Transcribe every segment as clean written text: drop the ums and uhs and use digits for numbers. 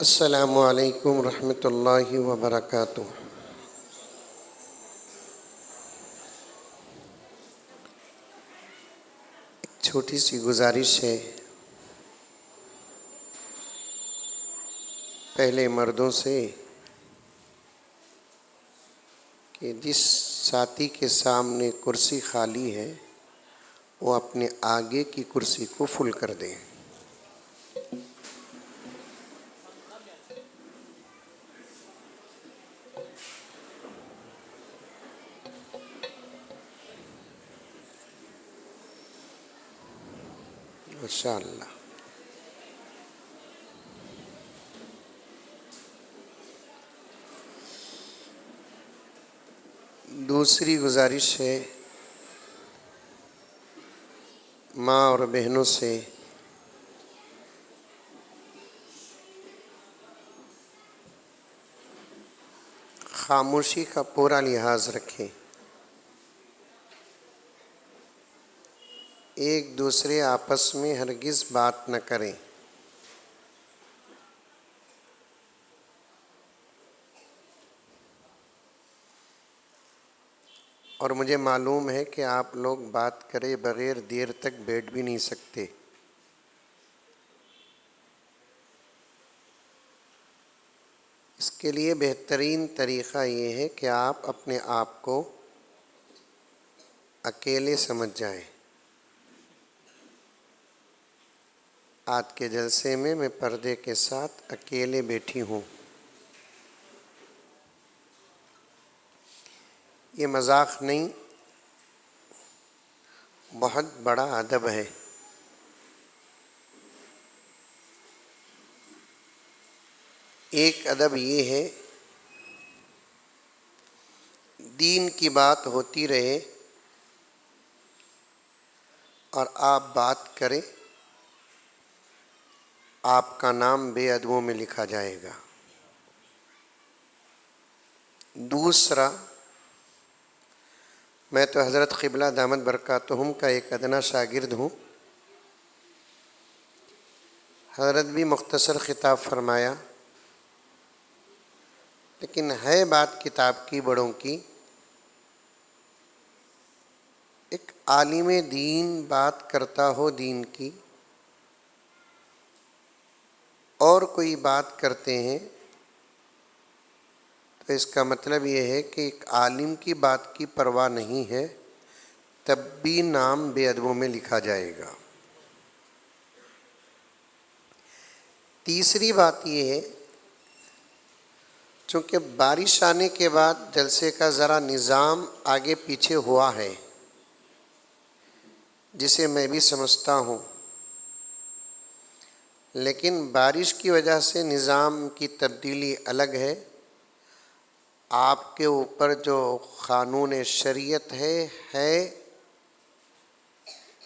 अस्सलामु अलैकुम रहमतुल्लाहि व बरकातुहू। छोटी सी गुजारिश है, पहले मर्दों से कि जिस साथी के सामने कुर्सी खाली है वो अपने आगे की कुर्सी को फुल कर दें। इंशाअल्लाह। दूसरी गुजारिश है माँ और बहनों से खामोशी का पूरा लिहाज रखें। एक दूसरे आपस में हरगिज़ बात न करें। और मुझे मालूम है कि आप लोग बात करे बग़ैर देर तक बैठ भी नहीं सकते। इसके लिए बेहतरीन तरीक़ा ये है कि आप अपने आप को अकेले समझ जाएं। आज के जलसे में मैं पर्दे के साथ अकेले बैठी हूँ। ये मजाक नहीं, बहुत बड़ा अदब है। एक अदब ये है, दीन की बात होती रहे और आप बात करें, आपका नाम बेअदबों में लिखा जाएगा। दूसरा, मैं तो हज़रत क़िबला दामत बरकातुहुम का एक अदना शागिर्द हूँ। हज़रत भी मुख्तसर ख़िताब फरमाया, लेकिन है बात किताब की, बड़ों की। एक आलिम दीन बात करता हो दीन की और कोई बात करते हैं तो इसका मतलब ये है कि एक आलिम की बात की परवाह नहीं है, तब भी नाम बेअदबों में लिखा जाएगा। तीसरी बात ये है, चूँकि बारिश आने के बाद जलसे का ज़रा निज़ाम आगे पीछे हुआ है, जिसे मैं भी समझता हूँ, लेकिन बारिश की वजह से निज़ाम की तब्दीली अलग है। आपके ऊपर जो क़ानून शरीयत है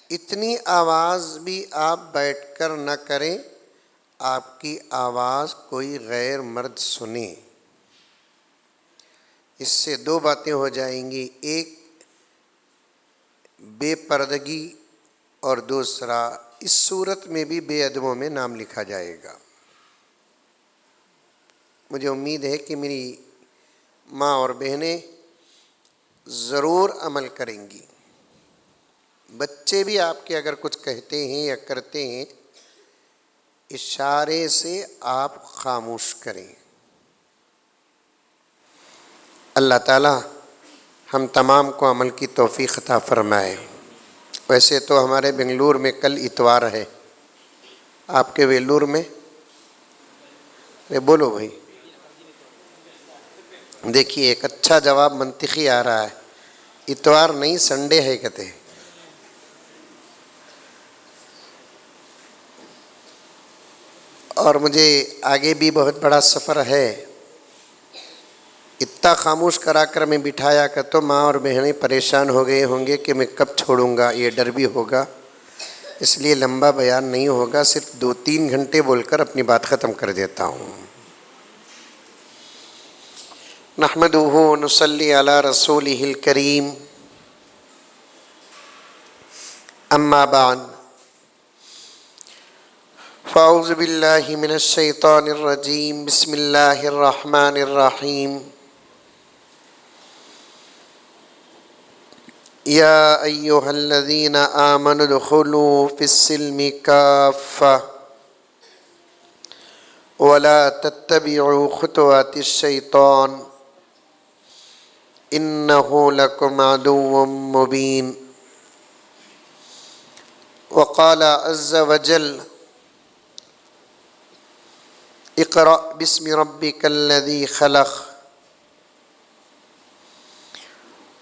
इतनी आवाज़ भी आप बैठकर न करें, आपकी आवाज़ कोई गैर मर्द सुने। इससे दो बातें हो जाएंगी, एक बेपर्दगी और दूसरा इस सूरत में भी बेअदबों में नाम लिखा जाएगा। मुझे उम्मीद है कि मेरी माँ और बहनें ज़रूर अमल करेंगी। बच्चे भी आपके अगर कुछ कहते हैं या करते हैं, इशारे से आप खामोश करें। अल्लाह ताला हम तमाम को अमल की तौफ़ीक़ अता फ़रमाए। वैसे तो हमारे बेंगलुरु में कल इतवार है, आपके वेल्लूर में? अरे बोलो भाई। देखिए, एक अच्छा जवाब मंतिकी आ रहा है, इतवार नहीं संडे है कहते। और मुझे आगे भी बहुत बड़ा सफ़र है। इतना खामोश करा कर मैं बिठाया कर तो माँ और बहनें परेशान हो गए होंगे कि मैं कब छोड़ूंगा, ये डर भी होगा। इसलिए लंबा बयान नहीं होगा, सिर्फ 2-3 घंटे बोलकर अपनी बात ख़त्म कर देता हूँ। नहमदुहु व नुसल्ली अला रसूलिहिल करीम, अम्मा बाद, फ़ाऊज़ु बिल्लाहि मिनश शैतानिर रजीम बिस्मिल्लाहिर रहमानिर रहीम या अय्युहल्लज़ीना आमनु दुख़ुलू फ़िस्सिल्मि काफ़्फ़ा वला तत्तबिउ ख़ुतवातिश शैतान इन्नहु लकुम अदुव्वुम मुबीन। वक़ाल अज़्ज़ वजल इक़रा बिस्मि रब्बिकल्लज़ी ख़लक़।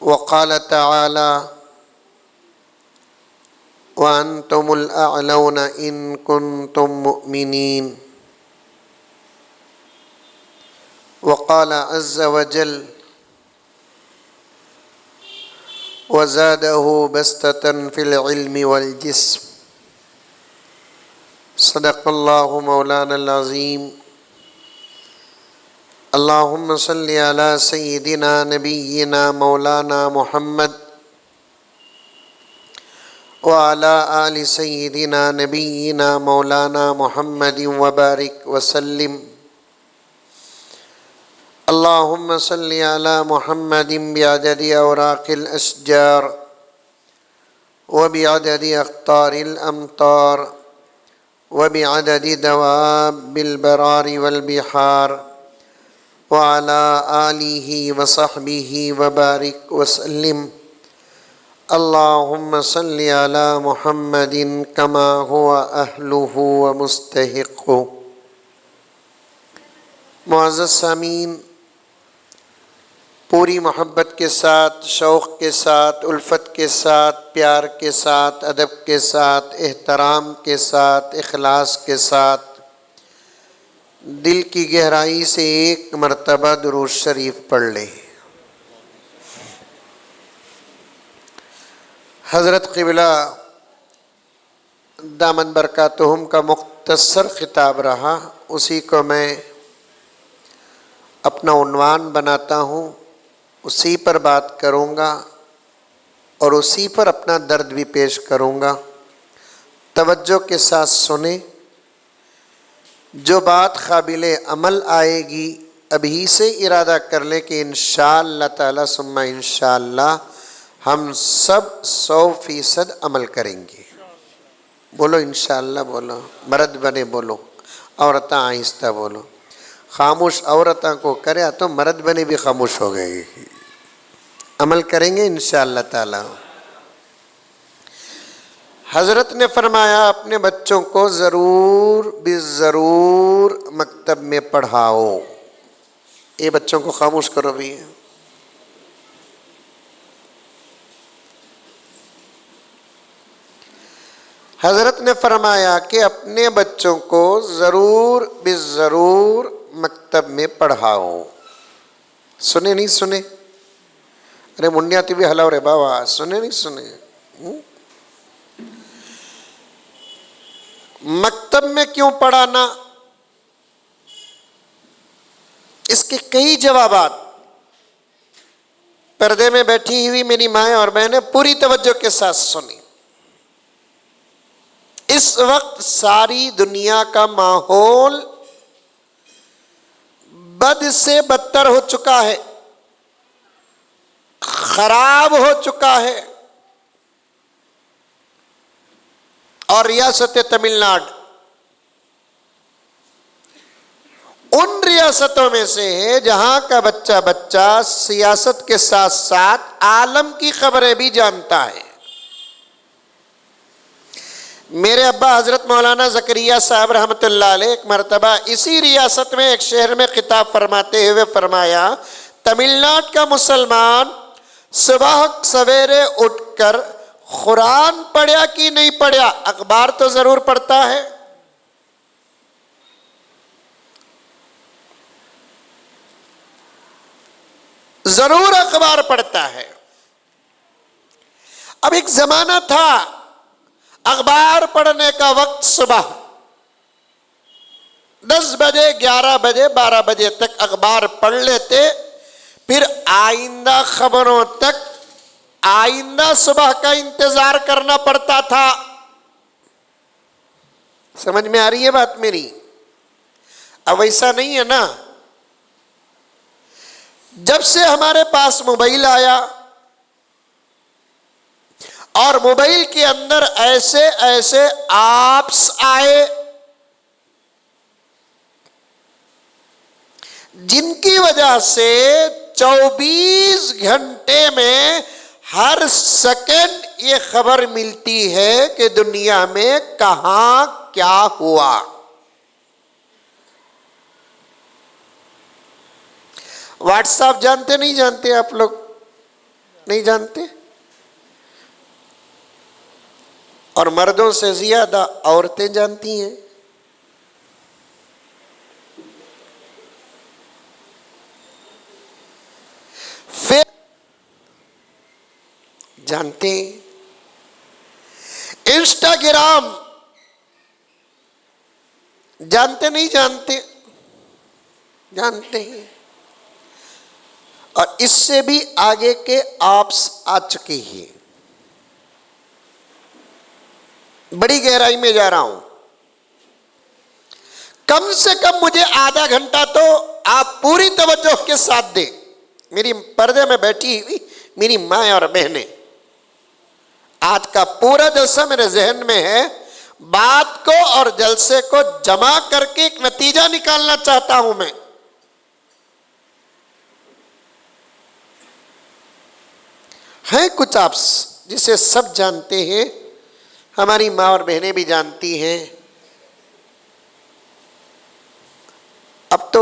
वक़ाल तआला व अंतुमुल अअलौना इन कुन्तुम मुअमिनीन। वक़ाल अज़्ज़ वजल वज़ादहु बस्ततन फ़िल इल्मि वल जिस्म। सदक़ल्लाहु मौलानल अज़ीम। अल्लाहुम्मा सल्लि अला सय्यिदिना नबिय्यिना मौलाना मुहम्मद व अला आलि सय्यिदिना नबिय्यिना मौलाना मुहम्मदिन व बारिक व सल्लिम। अल्लाहुम्मा सल्लि अला मुहम्मदिन बिअददि औराक़िल अशजार व बिअददि अख़्तारिल अमतार व बिअददि दवाबिल बरारि वल बिहार व अला आलिहि व सहबिहि व बारिक व सल्लिम। अल्लाहुम्मा सल्लि अला मुहम्मदिन कमा हुवा अहलुहु व मुस्तहिक़्क़ु। मुअज़्ज़ज़ सामीन, पूरी मोहब्बत के साथ, शौक़ के साथ, उल्फत के साथ, प्यार के साथ, अदब के साथ, एहतराम के साथ, इखलास के साथ दिल की गहराई से एक मरतबा दुरूद शरीफ पढ़ लें। हज़रत क़िबला दामन बरकातुहुम का मुख्तसर ख़िताब रहा, उसी को मैं अपना उन्वान बनाता हूँ, उसी पर बात करूँगा और उसी पर अपना दर्द भी पेश करूँगा। तवज्जो के साथ सुने, जो बात काबिले अमल आएगी अभी से इरादा कर ले कि इंशाअल्लाह ताला सुम्मा इंशाअल्लाह हम सब 100% अमल करेंगे। बोलो इंशाअल्लाह, बोलो मर्द बने, बोलो औरतें आहिस्ता बोलो। खामोश औरतों को करे तो मर्द बने भी खामोश हो गए। अमल करेंगे इंशाअल्लाह ताला। हज़रत ने फरमाया अपने बच्चों को ज़रूर ज़रूर मकतब में पढ़ाओ। ये बच्चों को खामोश करो भी। हज़रत ने फरमाया कि अपने बच्चों को ज़रूर ज़रूर मकतब में पढ़ाओ। सुने नहीं सुने? अरे मुंडियाती भी हलाओ रे बाबा, सुने नहीं सुने? मकतब में क्यों पढ़ाना, इसके कई जवाबात। पर्दे में बैठी हुई मेरी माएँ और बहनें पूरी तवज्जो के साथ सुनी। इस वक्त सारी दुनिया का माहौल बद से बदतर हो चुका है, खराब हो चुका है। और रियासत तमिलनाडु उन रियासतों में से है जहां का बच्चा बच्चा सियासत के साथ साथ आलम की खबरें भी जानता है। मेरे अब्बा हजरत मौलाना ज़करिया साहब रहमतुल्लाह अलैह एक मरतबा इसी रियासत में एक शहर में खिताब फरमाते हुए फरमाया, तमिलनाडु का मुसलमान सुबह सवेरे उठकर कुरान पढ़ा कि नहीं पढ़ा, अखबार तो जरूर पढ़ता है। जरूर अखबार पढ़ता है। अब एक जमाना था अखबार पढ़ने का वक्त सुबह 10 बजे, 11 बजे, 12 बजे तक अखबार पढ़ लेते, फिर आइंदा खबरों तक आइंदा सुबह का इंतजार करना पड़ता था। समझ में आ रही है बात मेरी? अब वैसा नहीं है ना। जब से हमारे पास मोबाइल आया और मोबाइल के अंदर ऐसे ऐसे ऐप्स आए जिनकी वजह से 24 घंटे में हर सेकंड ये खबर मिलती है कि दुनिया में कहां क्या हुआ। व्हाट्सएप जानते नहीं जानते आप लोग? नहीं जानते? और मर्दों से ज्यादा औरतें जानती हैं। फिर जानते हैं इंस्टाग्राम, जानते नहीं जानते? जानते हैं। और इससे भी आगे के ऐप्स आ चुके हैं। बड़ी गहराई में जा रहा हूं। कम से कम मुझे आधा घंटा तो आप पूरी तवज्जो के साथ दें। मेरी पर्दे में बैठी हुई मेरी माँ और बहनें, आज का पूरा जलसा मेरे जहन में है। बात को और जलसे को जमा करके एक नतीजा निकालना चाहता हूं मैं। है कुछ आप जिसे सब जानते हैं, हमारी माँ और बहनें भी जानती हैं। अब तो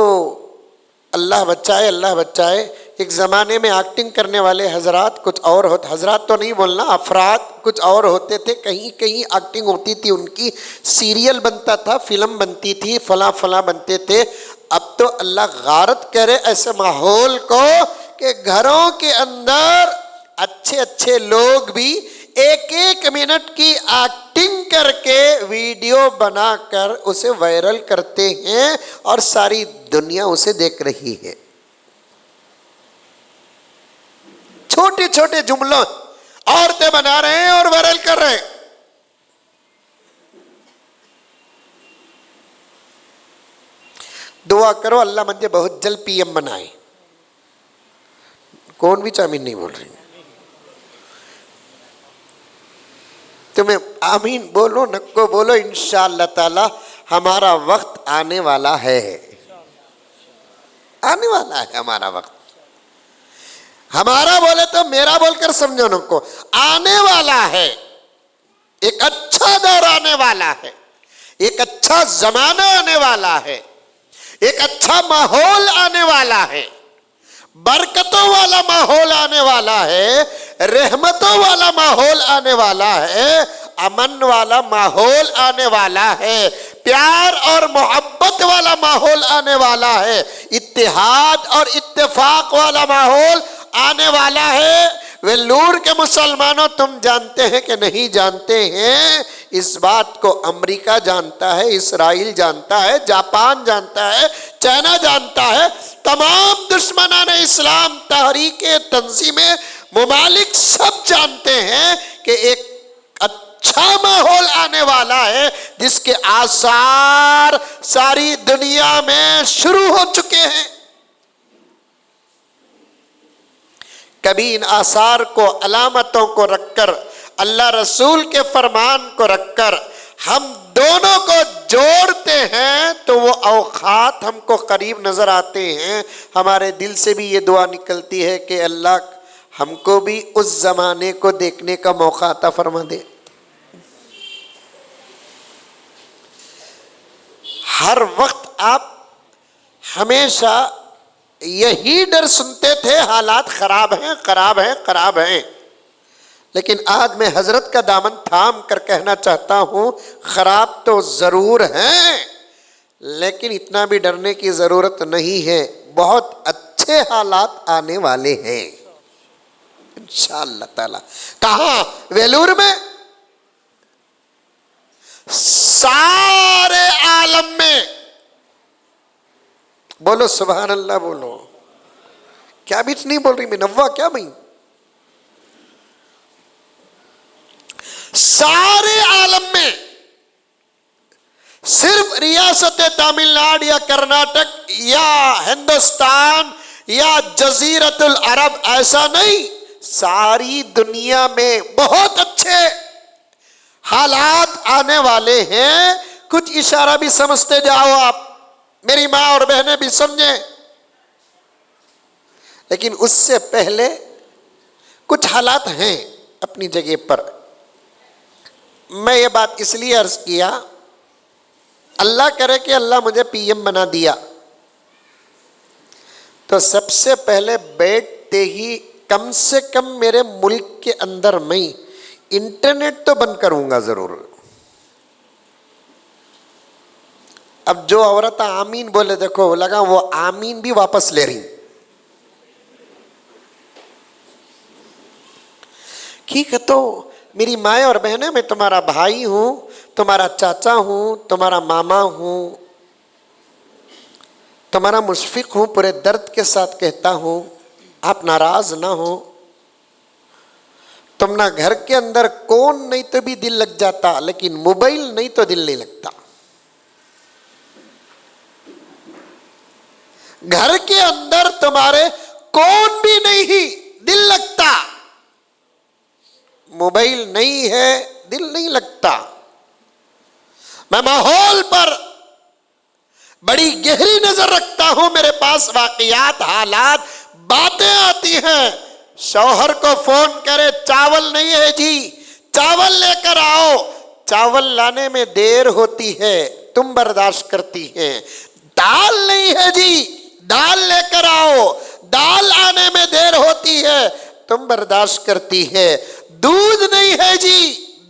अल्लाह बचाए, अल्लाह बचाए। एक ज़माने में एक्टिंग करने वाले हजरात कुछ और होते, हजरात तो नहीं बोलना, अफराद कुछ और होते थे। कहीं कहीं एक्टिंग होती थी उनकी, सीरियल बनता था, फिल्म बनती थी, फला फला बनते थे। अब तो अल्लाह गारत करे ऐसे माहौल को कि घरों के अंदर अच्छे अच्छे लोग भी एक एक मिनट की एक्टिंग करके वीडियो बनाकर उसे वायरल करते हैं और सारी दुनिया उसे देख रही है। छोटे छोटे जुमलों औरतें बना रहे हैं और वायरल कर रहे हैं। दुआ करो अल्लाह मुझे बहुत जल्द पीएम बनाए। कौन भी चामीन नहीं बोल रही? तुम्हें आमीन बोलो, नक्को बोलो। इंशाअल्लाह ताला हमारा वक्त आने वाला है, आने वाला है हमारा वक्त। हमारा बोले तो मेरा बोलकर समझो नको, आने वाला है। एक अच्छा दौर आने वाला है, एक अच्छा जमाना आने वाला है, एक अच्छा माहौल आने वाला है, बरकतों वाला माहौल आने वाला है, रहमतों वाला माहौल आने वाला है, अमन वाला माहौल आने वाला है, प्यार और मोहब्बत वाला माहौल आने वाला है, इत्तेहाद और इत्तेफाक वाला माहौल आने वाला है। वेल्लूर के मुसलमानों, तुम जानते हैं कि नहीं जानते हैं? इस बात को अमेरिका जानता है, इसराइल जानता है, जापान जानता है, चाइना जानता है, तमाम दुश्मनान इस्लाम, तहरीके, तंजीमें, मुमालिक सब जानते हैं कि एक अच्छा माहौल आने वाला है जिसके आसार सारी दुनिया में शुरू हो चुके हैं। कभी इन आसार को, अलामतों को रखकर, अल्लाह रसूल के फरमान को रखकर हम दोनों को जोड़ते हैं तो वो औकात हमको करीब नजर आते हैं। हमारे दिल से भी ये दुआ निकलती है कि अल्लाह हमको भी उस जमाने को देखने का मौका अता फरमा दे। हर वक्त आप हमेशा यही डर सुनते थे, हालात खराब हैं, खराब हैं, खराब हैं। लेकिन आज मैं हजरत का दामन थाम कर कहना चाहता हूं, खराब तो जरूर हैं, लेकिन इतना भी डरने की जरूरत नहीं है। बहुत अच्छे हालात आने वाले हैं इंशाअल्लाह ताला। कहां? वेलूर में, सारे आलम में। बोलो सुभान अल्लाह, बोलो। क्या भी नहीं बोल रही मैं, नव्वा क्या भाई? सारे आलम में सिर्फ रियासत तमिलनाडु या कर्नाटक या हिंदुस्तान या जजीरतुल अरब ऐसा नहीं, सारी दुनिया में बहुत अच्छे हालात आने वाले हैं। कुछ इशारा भी समझते जाओ आप, मेरी माँ और बहनें भी समझें। लेकिन उससे पहले कुछ हालात हैं अपनी जगह पर। मैं ये बात इसलिए अर्ज किया, अल्लाह करे कि अल्लाह मुझे पीएम बना दिया तो सबसे पहले बैठते ही कम से कम मेरे मुल्क के अंदर मैं इंटरनेट तो बंद करूंगा जरूर। अब जो औरत आमीन बोले, देखो लगा वो आमीन भी वापस ले रही। ठीक है, तो मेरी माएँ और बहनें, मैं तुम्हारा भाई हूं, तुम्हारा चाचा हूं, तुम्हारा मामा हूं, तुम्हारा मुशफिक हूं, पूरे दर्द के साथ कहता हूं, आप नाराज ना हो। तुम ना घर के अंदर कौन नहीं तो भी दिल लग जाता, लेकिन मोबाइल नहीं तो दिल नहीं लगता। घर के अंदर तुम्हारे कौन भी नहीं दिल लगता, मोबाइल नहीं है दिल नहीं लगता। मैं माहौल पर बड़ी गहरी नजर रखता हूं, मेरे पास वाकयात, हालात, बातें आती हैं। शौहर को फोन करे, चावल नहीं है जी, चावल लेकर आओ। चावल लाने में देर होती है, तुम बर्दाश्त करती हैं। दाल नहीं है जी, दाल लेकर आओ, दाल आने में देर होती है, तुम बर्दाश्त करती है। दूध नहीं है जी,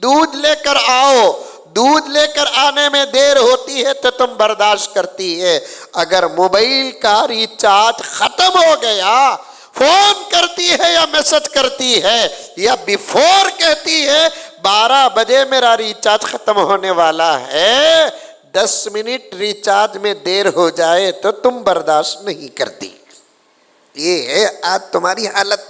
दूध लेकर आओ, दूध लेकर आने में देर होती है तो तुम बर्दाश्त करती है। अगर मोबाइल का रिचार्ज खत्म हो गया, फोन करती है या मैसेज करती है या बिफोर कहती है 12 बजे मेरा रिचार्ज खत्म होने वाला है, 10 मिनट रिचार्ज में देर हो जाए तो तुम बर्दाश्त नहीं करती। ये है आज तुम्हारी हालत।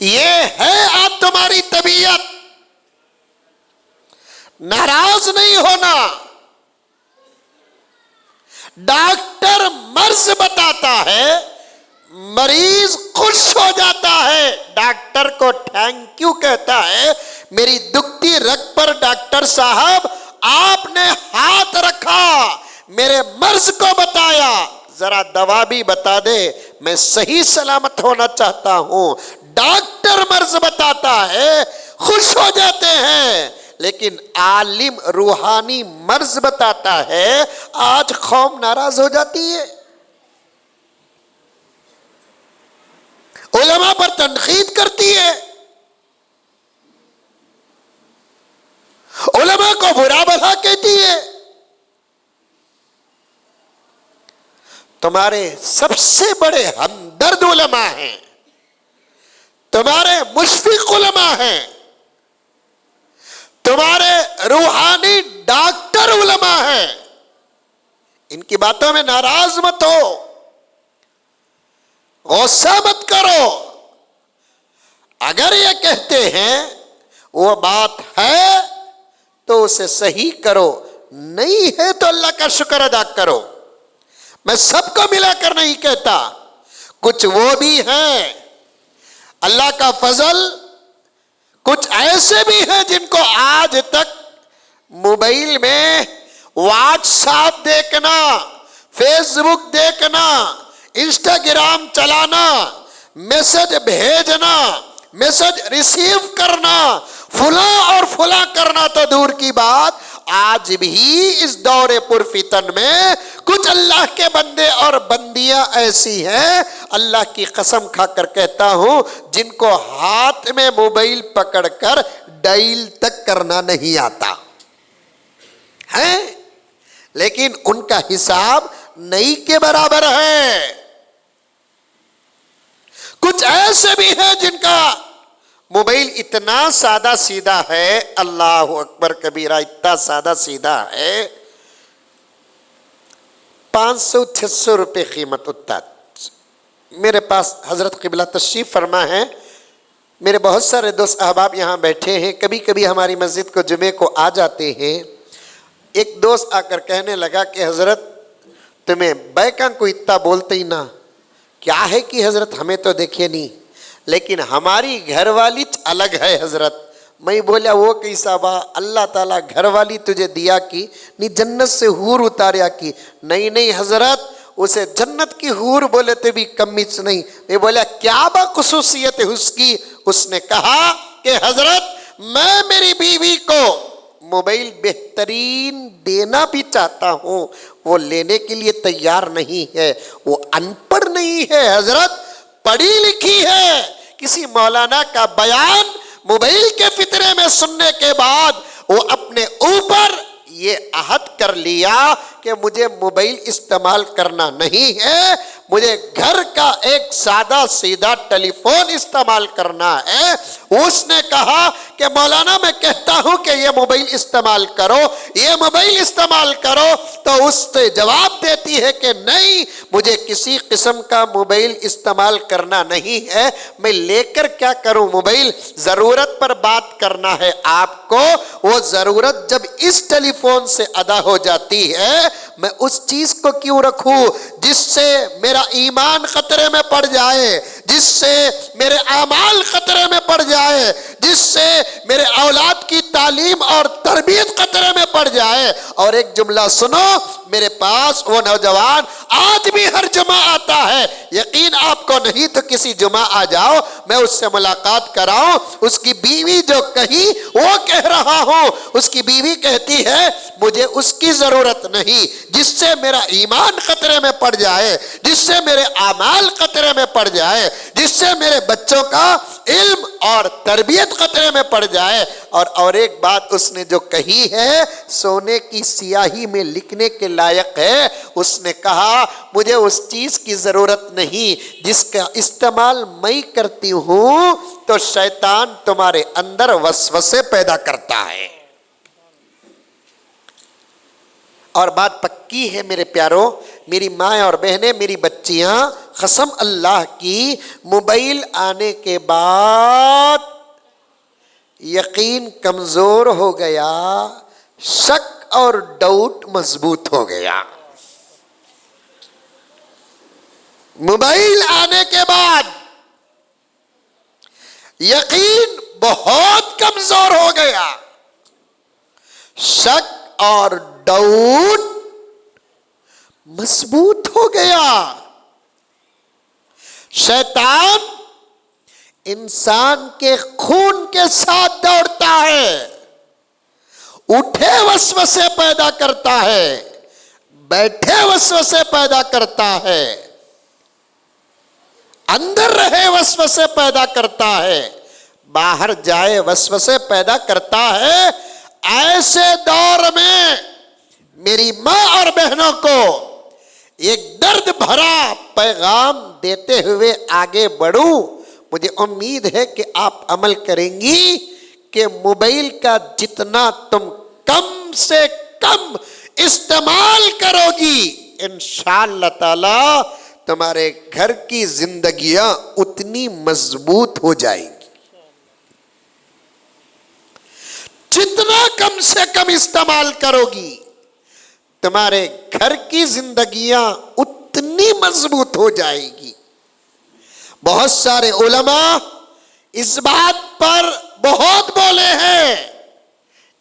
ये है आज तुम्हारी तबीयत। नाराज नहीं होना। डॉक्टर मर्ज बताता है, मरीज खुश हो जाता है, डॉक्टर को थैंक यू कहता है। मेरी दुखती रग पर डॉक्टर साहब आपने हाथ रखा, मेरे मर्ज को बताया, जरा दवा भी बता दे, मैं सही सलामत होना चाहता हूं। डॉक्टर मर्ज बताता है, खुश हो जाते हैं। लेकिन आलिम रूहानी मर्ज बताता है, आज कौम नाराज हो जाती है, उलमा पर तनकीद करती है, उलमा को बुरा भला कहती है। तुम्हारे सबसे बड़े हमदर्द उलमा हैं, तुम्हारे मुशफिक उलमा हैं, तुम्हारे रूहानी डॉक्टर उलमा हैं। इनकी बातों में नाराज मत हो, गुस्सा मत करो। अगर ये कहते हैं वो बात है तो उसे सही करो, नहीं है तो अल्लाह का शुक्र अदा करो। मैं सबको मिलाकर नहीं कहता, कुछ वो भी हैं अल्लाह का फजल, कुछ ऐसे भी हैं जिनको आज तक मोबाइल में व्हाट्सएप देखना, फेसबुक देखना, इंस्टाग्राम चलाना, मैसेज भेजना, मैसेज रिसीव करना, फुला और फुला करना तो दूर की बात, आज भी इस दौरे पुरफितन में कुछ अल्लाह के बंदे और बंदियां ऐसी हैं, अल्लाह की कसम खाकर कहता हूं, जिनको हाथ में मोबाइल पकड़कर डायल तक करना नहीं आता है, लेकिन उनका हिसाब नहीं के बराबर है। कुछ ऐसे भी हैं जिनका मोबाइल इतना सादा सीधा है, अल्लाह अकबर कबीरा, इतना सादा सीधा है, 500-600 रुपये कीमत उतना। मेरे पास हजरत क़िबला तशरीफ फरमा है, मेरे बहुत सारे दोस्त अहबाब यहाँ बैठे हैं, कभी कभी हमारी मस्जिद को जुमे को आ जाते हैं। एक दोस्त आकर कहने लगा कि हज़रत तुम्हें बैका को इतना बोलते ही ना, क्या है कि हज़रत हमें तो देखे नहीं, लेकिन हमारी घरवाली अलग है हज़रत। मैं बोला वो कैसा बा? अल्लाह ताला घरवाली तुझे दिया कि नहीं जन्नत से हूर उतारिया की? नहीं नहीं हज़रत, उसे जन्नत की हूर बोले तो भी कमीज नहीं। मैं बोला क्या बा खुसूसियत है उसकी? उसने कहा कि हज़रत मैं मेरी बीवी को मोबाइल बेहतरीन देना भी चाहता हूँ, वो लेने के लिए तैयार नहीं है। वो अनपढ़ नहीं है हज़रत, पढ़ी लिखी है। किसी मौलाना का बयान मोबाइल के फितरे में सुनने के बाद वो अपने ऊपर ये अहद कर लिया कि मुझे मोबाइल इस्तेमाल करना नहीं है, मुझे घर का एक सादा सीधा टेलीफोन इस्तेमाल करना है। उसने कहा कि मौलाना मैं कहता हूं कि ये मोबाइल इस्तेमाल करो, ये मोबाइल इस्तेमाल करो, तो उससे जवाब देती है कि नहीं, मुझे किसी किस्म का मोबाइल इस्तेमाल करना नहीं है। मैं लेकर क्या करूं मोबाइल? ज़रूरत पर बात करना है आपको, वो ज़रूरत जब इस टेलीफोन से अदा हो जाती है, मैं उस चीज को क्यों रखूं जिससे मेरा ईमान खतरे में पड़ जाए, जिससे मेरे आमाल खतरे में पड़ जाए, जिससे मेरे औलाद की तालीम और तरबियत खतरे में पड़ जाए। और एक जुमला सुनो, मेरे पास वो नौजवान आज भी हर जुमा आता है, यकीन आपको नहीं तो किसी जुमा आ जाओ, मैं उससे मुलाकात कराऊं। उसकी बीवी जो कही वो कह रहा हूं, उसकी बीवी कहती है मुझे उसकी जरूरत नहीं जिससे मेरा ईमान खतरे में पड़ जाए, जिससे मेरे आमाल खतरे में पड़ जाए, जिससे मेरे बच्चों का इल्म और तरबियत खतरे में पड़ जाए। और एक बात उसने जो कही है सोने की स्याही में लिखने के लायक है। उसने कहा मुझे उस चीज की जरूरत नहीं जिसका इस्तेमाल मैं करती हूं तो शैतान तुम्हारे अंदर वसवसे पैदा करता है। और बात पक्की है मेरे प्यारों, मेरी माँ और बहनें, मेरी बच्चियां, कसम अल्लाह की, मोबाइल आने के बाद यकीन कमजोर हो गया, शक और डाउट मजबूत हो गया। मोबाइल आने के बाद यकीन बहुत कमजोर हो गया, शक और डाउट मजबूत हो गया। शैतान इंसान के खून के साथ दौड़ता है, उठे वसवसे पैदा करता है, बैठे वसवसे पैदा करता है, अंदर रहे वसवसे पैदा करता है, बाहर जाए वसवसे पैदा करता है। ऐसे दौर में मेरी माँ और बहनों को एक दर्द भरा पैगाम देते हुए आगे बढ़ूं। मुझे उम्मीद है कि आप अमल करेंगी कि मोबाइल का जितना तुम कम से कम इस्तेमाल करोगी, इंशाअल्लाह ताला तुम्हारे घर की जिंदगियां उतनी मजबूत हो जाएंगी। जितना कम से कम इस्तेमाल करोगी तुम्हारे घर की जिंदगियां उतनी मजबूत हो जाएगी। बहुत सारे उलमा इस बात पर बहुत बोले हैं,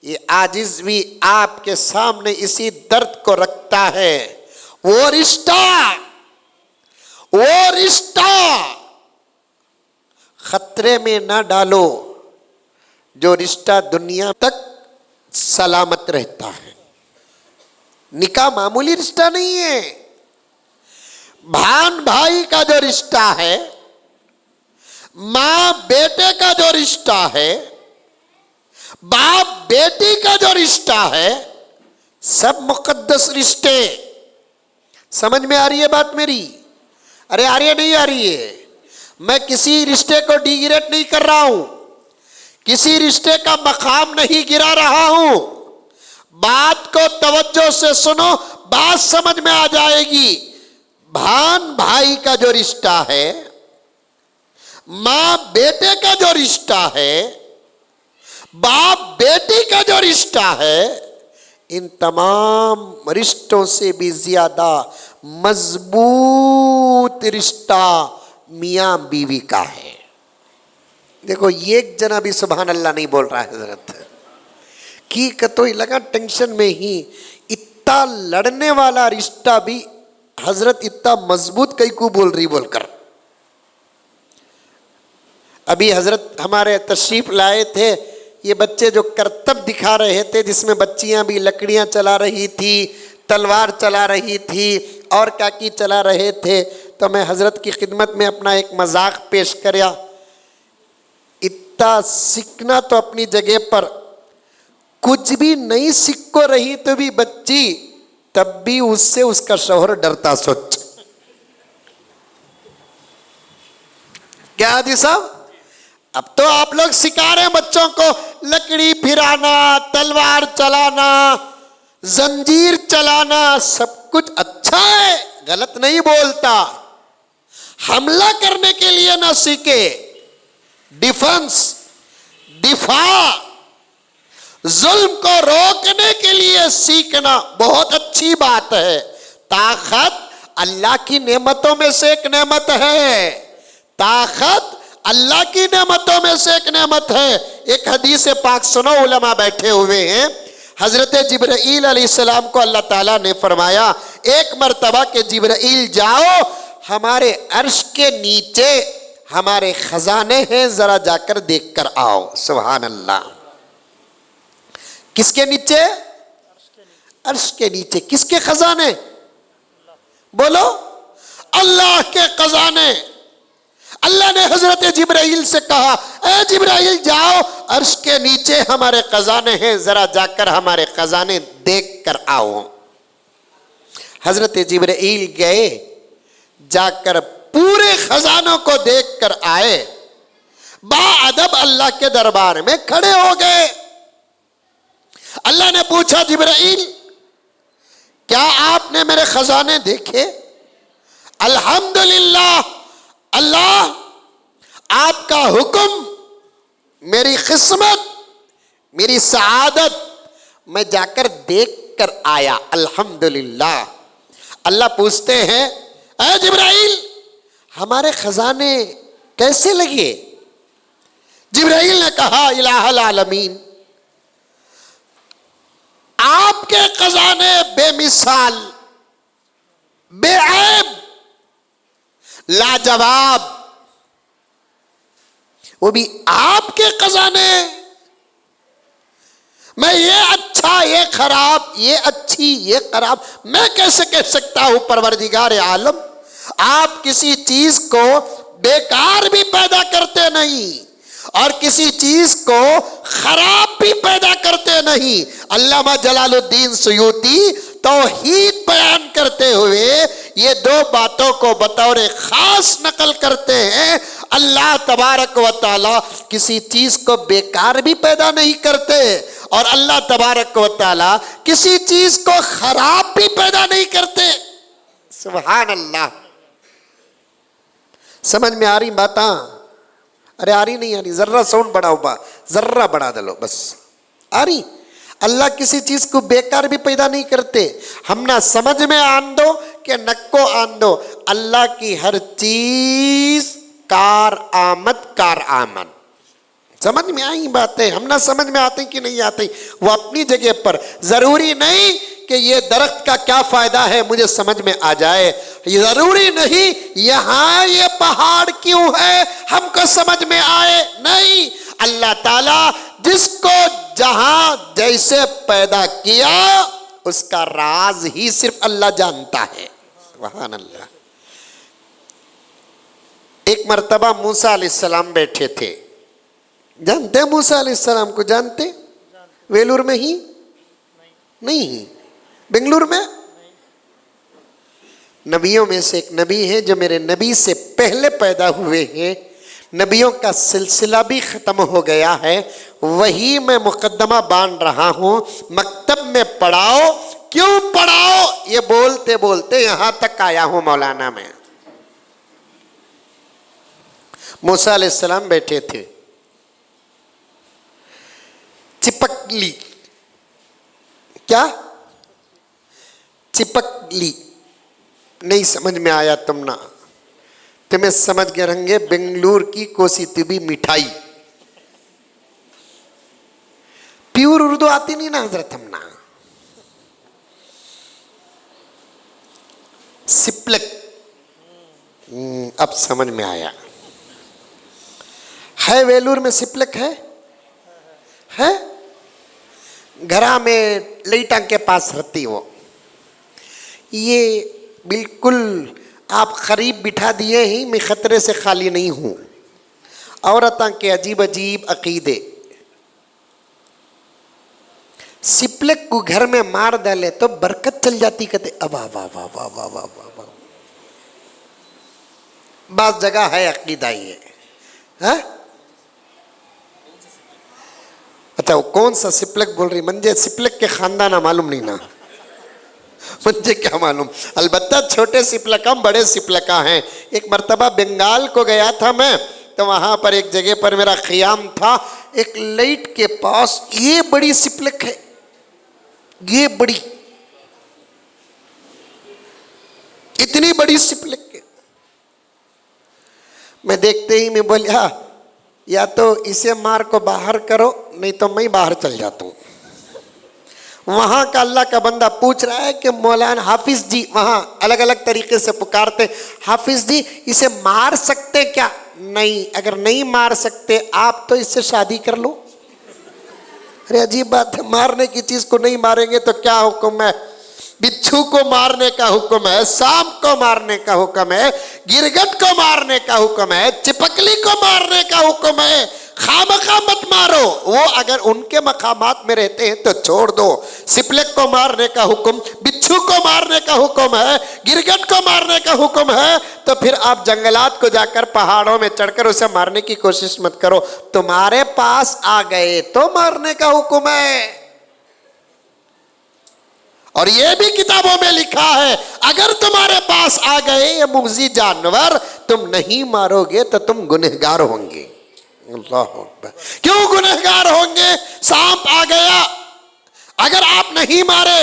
ये आजिज भी आपके सामने इसी दर्द को रखता है। वो रिश्ता खतरे में ना डालो जो रिश्ता दुनिया तक सलामत रहता है। निकाह मामूली रिश्ता नहीं है। भान भाई का जो रिश्ता है, मां बेटे का जो रिश्ता है, बाप बेटी का जो रिश्ता है, सब मुकद्दस रिश्ते। समझ में आ रही है बात मेरी? अरे आ रही है नहीं आ रही है? मैं किसी रिश्ते को डिग्रेड नहीं कर रहा हूं, किसी रिश्ते का मकाम नहीं गिरा रहा हूं। बात को तवज्जो से सुनो, बात समझ में आ जाएगी। भान भाई का जो रिश्ता है, मां बेटे का जो रिश्ता है, बाप बेटी का जो रिश्ता है, इन तमाम रिश्तों से भी ज्यादा मजबूत रिश्ता मियां बीवी का है। देखो एक जना भी सुभान अल्लाह नहीं बोल रहा है हजरत की कतोई लगा टेंशन में ही। इतना लड़ने वाला रिश्ता भी हजरत इतना मजबूत कई को बोल रही बोलकर। अभी हजरत हमारे तशरीफ लाए थे, ये बच्चे जो करतब दिखा रहे थे जिसमें बच्चियां भी लकड़ियां चला रही थी, तलवार चला रही थी और क्या की चला रहे थे, तो मैं हजरत की खिदमत में अपना एक मजाक पेश किया। इतना सीखना तो अपनी जगह पर, कुछ भी नहीं सीख को रही तो भी बच्ची तब भी उससे उसका शौहर डरता। सोच क्या जी साहब, अब तो आप लोग सिखा रहे हैं बच्चों को लकड़ी फिराना, तलवार चलाना, जंजीर चलाना, सब कुछ अच्छा है, गलत नहीं बोलता। हमला करने के लिए ना सीखे, डिफेंस, दिफा, जुल्म को रोकने के लिए सीखना बहुत अच्छी बात है। ताकत अल्लाह की नेमतों में से एक नेमत है। ताकत अल्लाह की नेमतों में से एक नेमत है। एक हदीस पाक सुनो, उलमा बैठे हुए हैं। हजरत जिब्राइल अलैहिस्सलाम को अल्लाह ताला ने फरमाया, एक मर्तबा के जिब्राइल जाओ, हमारे अर्श के नीचे हमारे खजाने हैं, जरा जाकर देख कर आओ। सुभान अल्लाह। किसके नीचे? अर्श के नीचे। किसके खजाने? बोलो, अल्लाह के खजाने। अल्लाह ने हजरत जिब्राइल से कहा, ए जिब्राइल जाओ, अर्श के नीचे हमारे खजाने हैं, जरा जाकर हमारे खजाने देख कर आओ। हजरत जिब्राइल गए, जाकर पूरे खजानों को देख कर आए, बाअदब अल्लाह के दरबार में खड़े हो गए। अल्लाह ने पूछा, जिब्राइल क्या आपने मेरे खजाने देखे? अल्हम्दुलिल्लाह, अल्लाह आपका हुक्म, मेरी किस्मत, मेरी सआदत, मैं जाकर देख कर आया, अल्हम्दुलिल्लाह। अल्लाह पूछते हैं, ऐ जिब्राइल हमारे खजाने कैसे लगे? जिब्राइल ने कहा, इलाहुल आलमीन, आपके खजाने बेमिसाल, बेऐब, लाजवाब, वो भी आपके खजाने। मैं ये अच्छा, ये खराब, ये अच्छी, ये खराब, मैं कैसे कह सकता हूं परवरदिगार आलम? आप किसी चीज को बेकार भी पैदा करते नहीं और किसी चीज को खराब भी पैदा करते नहीं। अल्लामा जलालुद्दीन सुयूती तौहीद बयान करते हुए ये दो बातों को बतौर खास नकल करते हैं। अल्लाह तबारक व तआला किसी चीज को बेकार भी पैदा नहीं करते और अल्लाह तबारक व तआला किसी चीज को खराब भी पैदा नहीं करते। सुभान अल्लाह। समझ में आ रही बातां? अरे आ रही नहीं आ रही? जर्रा साउंड बढ़ाओ, जर्रा बढ़ा दलो बस। आ रही? अल्लाह किसी चीज को बेकार भी पैदा नहीं करते। हम ना समझ में आन दो कि नक्को आन दो, अल्लाह की हर चीज कार आमद। समझ में आई बातें? हम ना समझ में आते कि नहीं आते, वो अपनी जगह पर। जरूरी नहीं कि ये दरख्त का क्या फायदा है मुझे समझ में आ जाए, जरूरी नहीं यहां ये पहाड़ क्यों है हमको समझ में आए, नहीं। अल्लाह ताला जिसको जहां जैसे पैदा किया उसका राज ही सिर्फ अल्लाह जानता है। सुभान अल्लाह। एक मर्तबा मूसा अलैहिस्सलाम बैठे थे। जानते हैं मूसा अलैहिस्सलाम को? जानते? वेलूर में ही नहीं, बेंगलुरु में। नबियों में से एक नबी है जो मेरे नबी से पहले पैदा हुए हैं, नबियों का सिलसिला भी खत्म हो गया है, वही मैं मुकद्दमा बांध रहा हूं। मकतब में पढ़ाओ, क्यों पढ़ाओ, ये बोलते बोलते यहां तक आया हूं मौलाना में। मूसा अलैहिस्सलाम बैठे थे, चिपकली, क्या चिपकली, नहीं समझ में आया तुम ना, तुम्हें समझ गए रहेंगे बेंगलुरु की कोसीतुबी मिठाई। प्योर उर्दू आती नहीं ना हजरत हम ना। सिप्लक, अब समझ में आया। है वेलूर में सिप्लक है घरा में लाइटा के पास रहती वो। ये बिल्कुल आप करीब बिठा दिए ही मैं खतरे से खाली नहीं हूं। औरतों के अजीब अजीब अकीदे। सिपलक को घर में मार डाले तो बरकत चल जाती, कहते अब बात जगह है अकीदा ये है। बताओ कौन सा सिपलक बोल रही? मुझे सिपलक के खानदाना मालूम नहीं ना, मुझे क्या मालूम। अलबत्ता छोटे सिपलका बड़े सिपलका हैं। एक मर्तबा बंगाल को गया था मैं, तो वहां पर एक जगह पर मेरा ख़ियाम था, एक लाइट के पास ये बड़ी सिपलक है, ये बड़ी, इतनी बड़ी सिपलक है। मैं देखते ही मैं बोला या तो इसे मार को बाहर करो, नहीं तो मैं बाहर चल जाता हूं। वहां का अल्लाह का बंदा पूछ रहा है कि मौलाना हाफिज जी, वहां अलग अलग तरीके से पुकारते, हाफिज जी इसे मार सकते क्या? नहीं, अगर नहीं मार सकते आप तो इससे शादी कर लो। अरे अजीब बात है, मारने की चीज को नहीं मारेंगे तो क्या हुक्म है? बिच्छू को मारने का हुक्म है, सांप को मारने का हुक्म है, गिरगट को मारने का हुक्म है, चिपकली को मारने का हुक्म है। खामखा मत मारो, वो अगर उनके मकामात में रहते हैं तो छोड़ दो। सिपलक को मारने का हुक्म, बिच्छू को मारने का हुक्म है, गिरगट को मारने का हुक्म है, तो फिर आप जंगलात को जाकर पहाड़ों में चढ़कर उसे मारने की कोशिश मत करो। तुम्हारे पास आ गए तो मारने का हुक्म है। और ये भी किताबों में लिखा है, अगर तुम्हारे पास आ गए ये मुग़ज़ी जानवर, तुम नहीं मारोगे तो तुम गुनहगार होंगे। अल्लाह अकबर। क्यों गुनहगार होंगे? सांप आ गया, अगर आप नहीं मारे,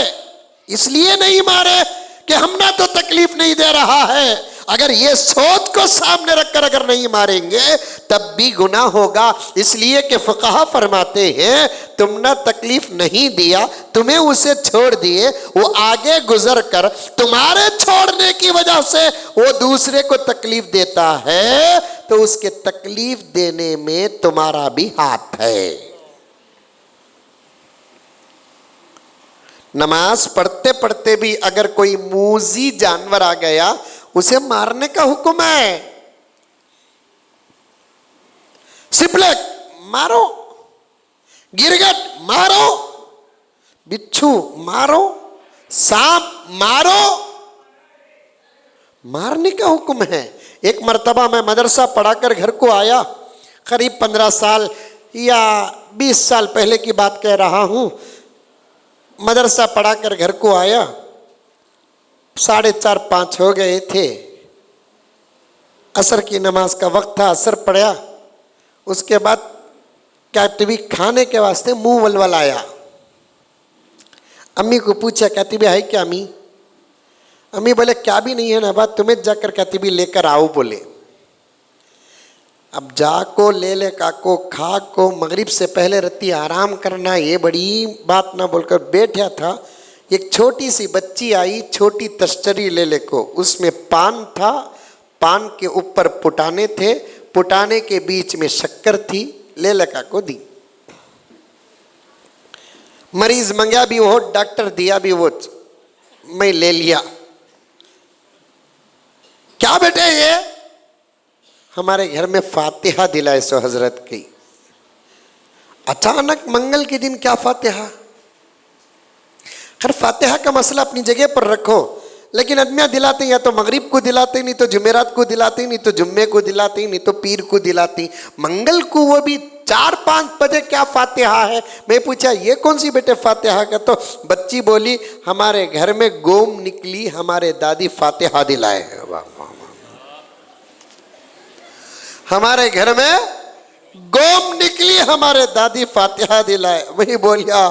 इसलिए नहीं मारे कि हमने तो तकलीफ नहीं दे रहा है। अगर ये सोच को सामने रखकर अगर नहीं मारेंगे तब भी गुनाह होगा। इसलिए कि फुक़हा फरमाते हैं तुमने तकलीफ नहीं दिया, तुम्हें उसे छोड़ दिए, वो आगे गुजर कर तुम्हारे छोड़ने की वजह से वो दूसरे को तकलीफ देता है, तो उसके तकलीफ देने में तुम्हारा भी हाथ है। नमाज पढ़ते पढ़ते भी अगर कोई मूज़ी जानवर आ गया, उसे मारने का हुक्म है। सिपलक मारो, गिरगट मारो, बिच्छू मारो, सांप मारो, मारने का हुक्म है। एक मर्तबा मैं मदरसा पढ़ाकर घर को आया, करीब 15 साल या 20 साल पहले की बात कह रहा हूं। मदरसा पढ़ाकर घर को आया, 4:30-5 हो गए थे, असर की नमाज का वक्त था, असर पड़ा। उसके बाद कैटवी खाने के वास्ते मुंह वलवल आया। अम्मी को पूछा कैटवी है क्या अम्मी? अम्मी बोले क्या भी नहीं है ना बात, तुम्हें जाकर कैटवी लेकर आओ बोले। अब जाको ले ले काको खा को, मगरिब से पहले रत्ती आराम करना, ये बड़ी बात ना बोलकर बैठा था। एक छोटी सी बच्ची आई, छोटी तश्तरी ले ले को, उसमें पान था, पान के ऊपर पुटाने थे, पुटाने के बीच में शक्कर थी, ले लका को दी। मरीज मंगा भी वो, डॉक्टर दिया भी वो, मैं ले लिया। क्या बेटे ये? हमारे घर में फातिहा दिलाए सो हजरत की। अचानक मंगल के दिन क्या फातिहा? खैर फातिहा का मसला अपनी जगह पर रखो, लेकिन अदमिया दिलाते या तो मगरिब को दिलाते, नहीं तो जुमेरात को दिलाते, नहीं तो जुम्मे को दिलाते, नहीं तो पीर को दिलाती। मंगल को वो भी 4-5 बजे क्या फातिहा है? मैं पूछा ये कौन सी बेटे फातिहा का? तो बच्ची बोली हमारे घर में गोम निकली, हमारे दादी फातिहा दिलाए। वाह वाह। हमारे घर में गोम निकली, हमारे दादी फातिहा दिलाए। वही बोलिया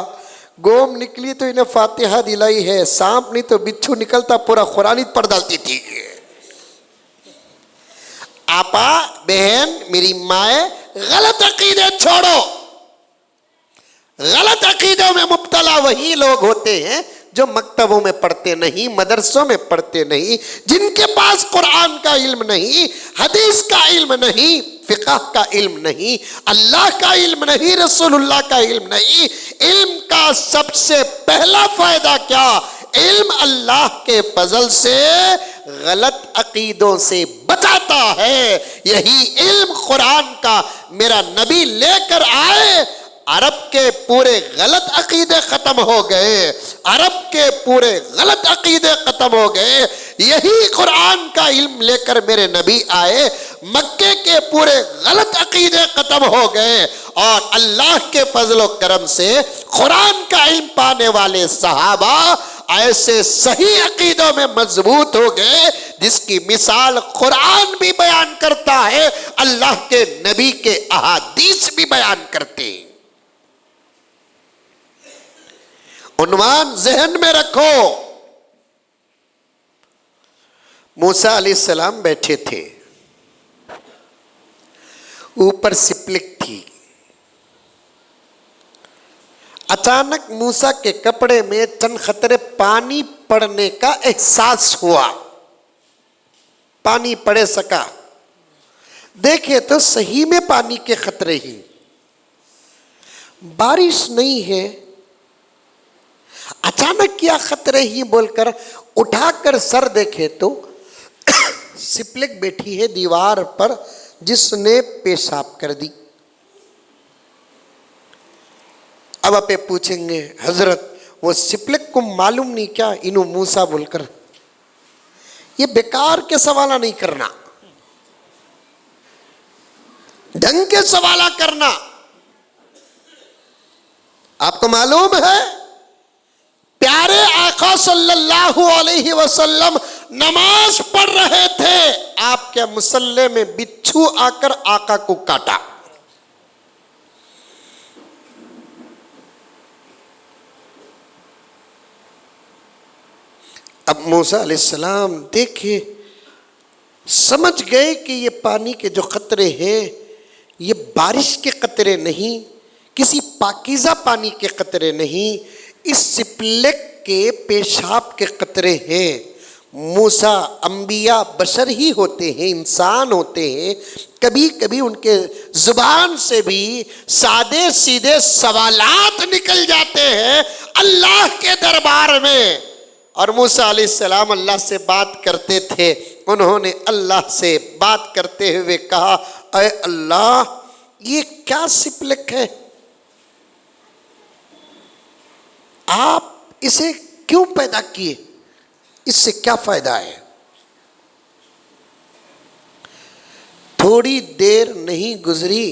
गोम निकली तो इन्हें फातिहा दिलाई है, सांप नहीं तो बिच्छू निकलता पूरा कुरान पढ़ डालती थी। आपा बहन मेरी माए, गलत अकीदे छोड़ो। गलत अकीदों में मुब्तला वही लोग होते हैं जो मकतबों में पढ़ते नहीं, मदरसों में पढ़ते नहीं, जिनके पास कुरान का इल्म नहीं, हदीस का इल्म नहीं, फिक़ह का इल्म नहीं, अल्लाह का इल्म नहीं, रसूलुल्लाह का इल्म नहीं। इल्म का सबसे पहला फायदा क्या? इल्म अल्लाह के फजल से गलत अकीदों से बचाता है। यही इल्म कुरान का मेरा नबी लेकर आए, अरब के पूरे गलत अकीदे खत्म हो गए, अरब के पूरे गलत अकीदे खत्म हो गए। यही कुरान का इल्म लेकर मेरे नबी आए, मक्के के पूरे गलत अकीदे खत्म हो गए और अल्लाह के फजलो करम से कुरान का इल्म पाने वाले सहाबा ऐसे सही अकीदों में मजबूत हो गए जिसकी मिसाल कुरान भी बयान करता है, अल्लाह के नबी के अहादीस भी बयान करते हैं। उन्वान जहन में रखो। मूसा अलैहिस्सलाम बैठे थे, ऊपर सिपलिक थी। अचानक मूसा के कपड़े में चंद खतरे पानी पड़ने का एहसास हुआ। पानी पड़े सका, देखे तो सही में पानी के खतरे ही, बारिश नहीं है। अचानक क्या खतरे ही बोलकर उठाकर सर देखे तो सिपलिक बैठी है दीवार पर, जिसने पेशाब कर दी। अब आप पूछेंगे हजरत वो सिपलिक को मालूम नहीं क्या? इन्हों मूसा बोलकर ये बेकार के सवाल नहीं करना, ढंग के सवाल करना। आपको मालूम है प्यारे आका सल्लल्लाहु अलैहि वसल्लम नमाज पढ़ रहे थे, आपके मुसल्ले में बिच्छू आकर आका को काटा। अब मूसा अलैहिस्सलाम देखे, समझ गए कि ये पानी के जो कतरे हैं ये बारिश के कतरे नहीं, किसी पाकीज़ा पानी के कतरे नहीं, इस सिपलिक के पेशाब के कतरे हैं। मूसा अंबिया बशर ही होते हैं, इंसान होते हैं, कभी कभी उनके जुबान से भी सादे सीधे सवालात निकल जाते हैं अल्लाह के दरबार में। और मूसा अलैहिस्सलाम अल्लाह से बात करते थे। उन्होंने अल्लाह से बात करते हुए कहा, अय अल्लाह ये क्या सिपलिक है, आप इसे क्यों पैदा किए, इससे क्या फायदा है? थोड़ी देर नहीं गुजरी,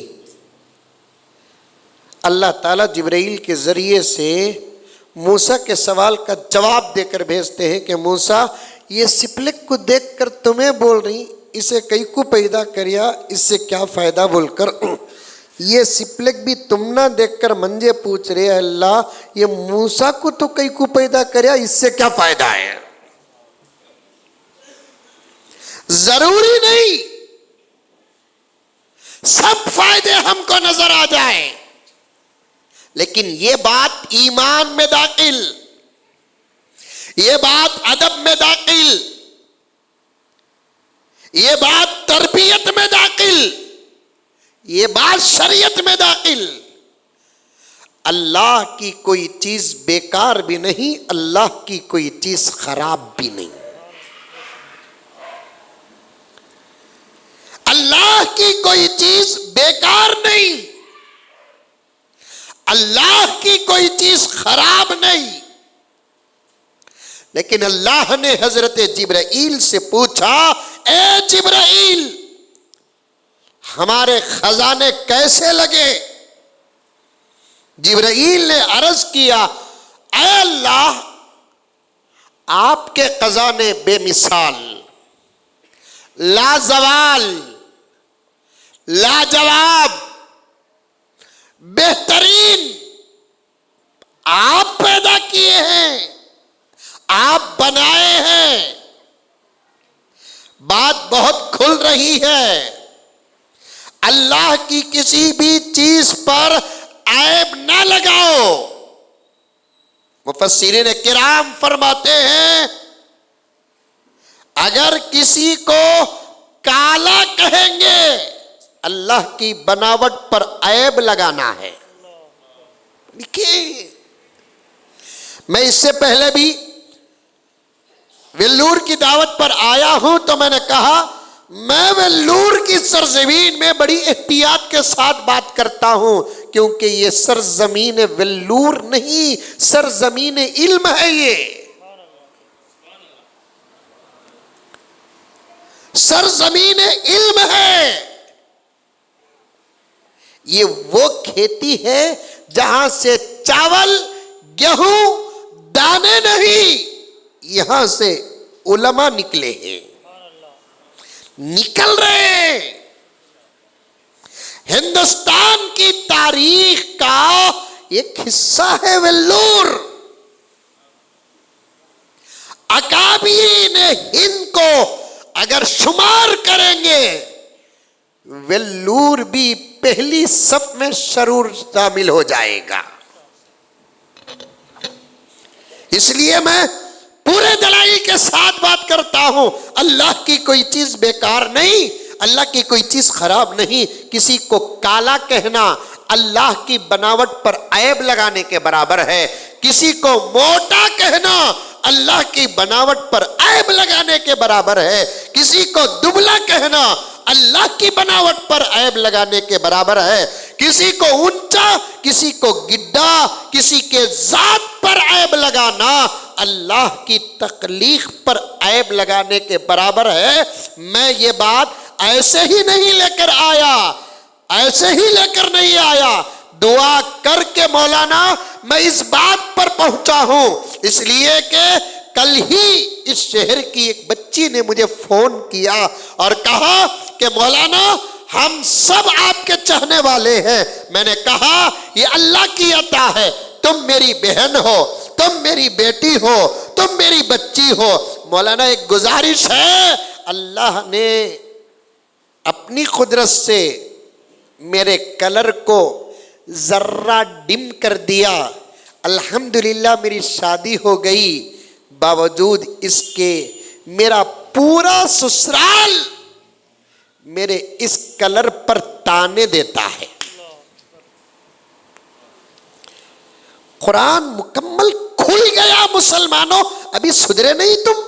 अल्लाह ताला जिब्राइल के जरिए से मूसा के सवाल का जवाब देकर भेजते हैं कि मूसा ये सिपलिक को देखकर तुम्हें बोल रही, इसे कई को पैदा करिया, इससे क्या फायदा बोलकर ये सिपलिक भी तुम ना देखकर मंजे पूछ रहे अल्लाह ये मूसा को तो कई को पैदा करिया, इससे क्या फायदा है? जरूरी नहीं सब फायदे हमको नजर आ जाए, लेकिन ये बात ईमान में दाखिल, ये बात अदब में दाखिल, ये बात तरबियत में दाखिल, ये बात शरीयत में दाखिल। अल्लाह की कोई चीज बेकार भी नहीं, अल्लाह की कोई चीज खराब भी नहीं। अल्लाह की कोई चीज बेकार नहीं, अल्लाह की कोई चीज खराब नहीं। लेकिन अल्लाह ने हजरत जिब्राइल से पूछा, ए जिब्राइल हमारे खजाने कैसे लगे? जिब्राइल ने अर्ज किया, ऐ अल्लाह आपके खजाने बेमिसाल, लाजवाल, लाजवाब, बेहतरीन आप पैदा किए हैं, आप बनाए हैं। बात बहुत खुल रही है। अल्लाह की किसी भी चीज पर ऐब ना लगाओ। मुफस्सिरीन किराम फरमाते हैं, अगर किसी को काला कहेंगे, अल्लाह की बनावट पर ऐब लगाना है। देखिए, मैं इससे पहले भी वेल्लूर की दावत पर आया हूं तो मैंने कहा मैं वेल्लूर की सरजमीन में बड़ी एहतियात के साथ बात करता हूं, क्योंकि ये सरजमीन वेल्लूर नहीं, सरजमीन इल्म है। ये सरजमीन इल्म है। ये वो खेती है जहां से चावल, गेहूं, दाने नहीं, यहां से उलमा निकले हैं, निकल रहे हैं। हिंदुस्तान की तारीख का एक हिस्सा है वेल्लूर। अकाबीन हिंद को अगर शुमार करेंगे, वेल्लूर भी पहली सफ में जरूर शामिल हो जाएगा। इसलिए मैं पूरे दलाइल के साथ बात करता हूं, अल्लाह की कोई चीज बेकार नहीं, अल्लाह की कोई चीज खराब नहीं। किसी को काला कहना अल्लाह की बनावट पर ऐब लगाने के बराबर है। किसी को मोटा कहना अल्लाह की बनावट पर ऐब लगाने के बराबर है। किसी को दुबला कहना अल्लाह की बनावट पर ऐब लगाने के बराबर है। किसी को ऊंचा, किसी को गिड्ढा, किसी के जात पर ऐब लगाना अल्लाह की तकलीफ पर ऐब लगाने के बराबर है। मैं ये बात ऐसे ही नहीं लेकर आया, ऐसे ही लेकर नहीं आया, दुआ करके मौलाना मैं इस बात पर पहुंचा हूं। इसलिए कि कल ही इस शहर की एक बच्ची ने मुझे फोन किया और कहा कि मौलाना हम सब आपके चाहने वाले हैं। मैंने कहा ये अल्लाह की अता है, तुम मेरी बहन हो, तुम मेरी बेटी हो, तुम मेरी बच्ची हो। मौलाना एक गुजारिश है, अल्लाह ने अपनी कुदरत से मेरे कलर को जर्रा डिम कर दिया। अल्हम्दुलिल्लाह मेरी शादी हो गई, बावजूद इसके मेरा पूरा ससुराल मेरे इस कलर पर ताने देता है। कुरान मुकम्मल खुल गया मुसलमानों, अभी सुधरे नहीं तुम।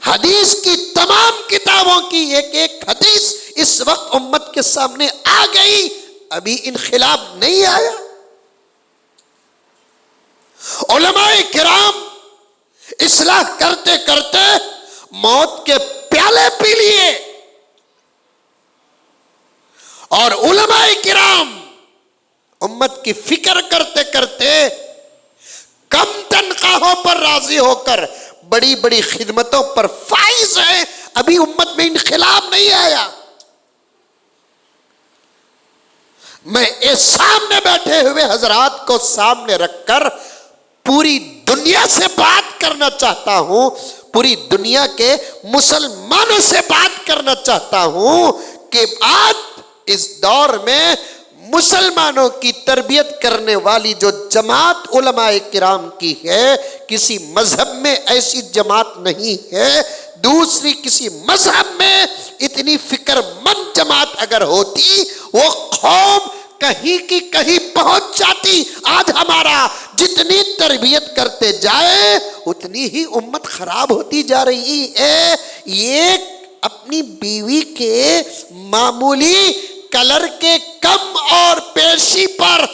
हदीस की तमाम किताबों की एक एक हदीस इस वक्त उम्मत के सामने आ गई, अभी इनखिलाफ नहीं आया। उलमाए किराम इस्लाह करते करते मौत के प्याले पी लिए और उलमाए किराम उम्मत की फिक्र करते करते कम तनख्वाहों पर राजी होकर बड़ी बड़ी खिदमतों पर फाइज है, अभी उम्मत में इनखिलाफ नहीं आया। मैं इस सामने बैठे हुए हजरात को सामने रखकर पूरी दुनिया से बात करना चाहता हूं, पूरी दुनिया के मुसलमानों से बात करना चाहता हूं कि आज इस दौर में मुसलमानों की तरबियत करने वाली जो जमात उलमाए किराम की है, किसी मजहब में ऐसी जमात नहीं है। दूसरी किसी मजहब में इतनी फिक्रमंद जमात अगर होती, वो कौम कहीं की कहीं पहुंच जाती। आज हमारा जितनी तरबियत करते जाए उतनी ही उम्मत खराब होती जा रही है। ये अपनी बीवी के मामूली कलर के कम और पेशी पर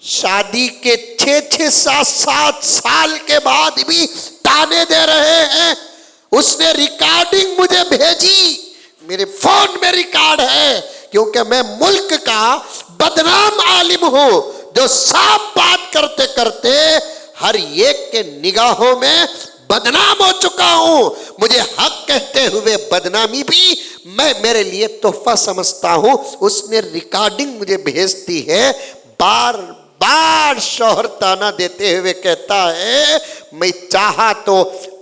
शादी के 6-7 साल के बाद भी ताने दे रहे हैं। उसने रिकॉर्डिंग मुझे भेजी, मेरे फोन में रिकॉर्ड है, क्योंकि मैं मुल्क का बदनाम आलिम हूं जो साफ बात करते करते हर एक के निगाहों में बदनाम हो चुका हूं। मुझे हक कहते हुए बदनामी भी मैं मेरे लिए तोहफा समझता हूं। उसने रिकॉर्डिंग मुझे भेजती है, बार बार शौहर ताना देते हुए कहता है, मैं चाहा तो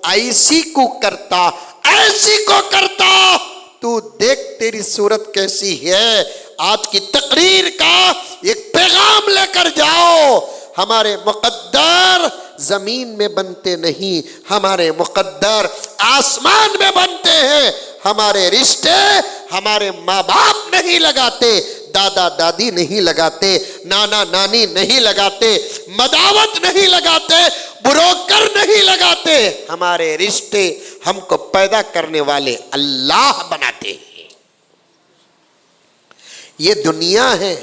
ऐसी को करता, ऐसी को करता, तू देख तेरी सूरत कैसी है। आज की तकरीर का एक पैगाम लेकर जाओ, हमारे मुकद्दर जमीन में बनते नहीं, हमारे मुकद्दर आसमान में बनते हैं। हमारे रिश्ते हमारे माँ बाप नहीं लगाते, दादा दादी नहीं लगाते, नाना नानी नहीं लगाते, मदावत नहीं लगाते, ब्रोकर नहीं लगाते। हमारे रिश्ते हमको पैदा करने वाले अल्लाह बनाते हैं। ये दुनिया है,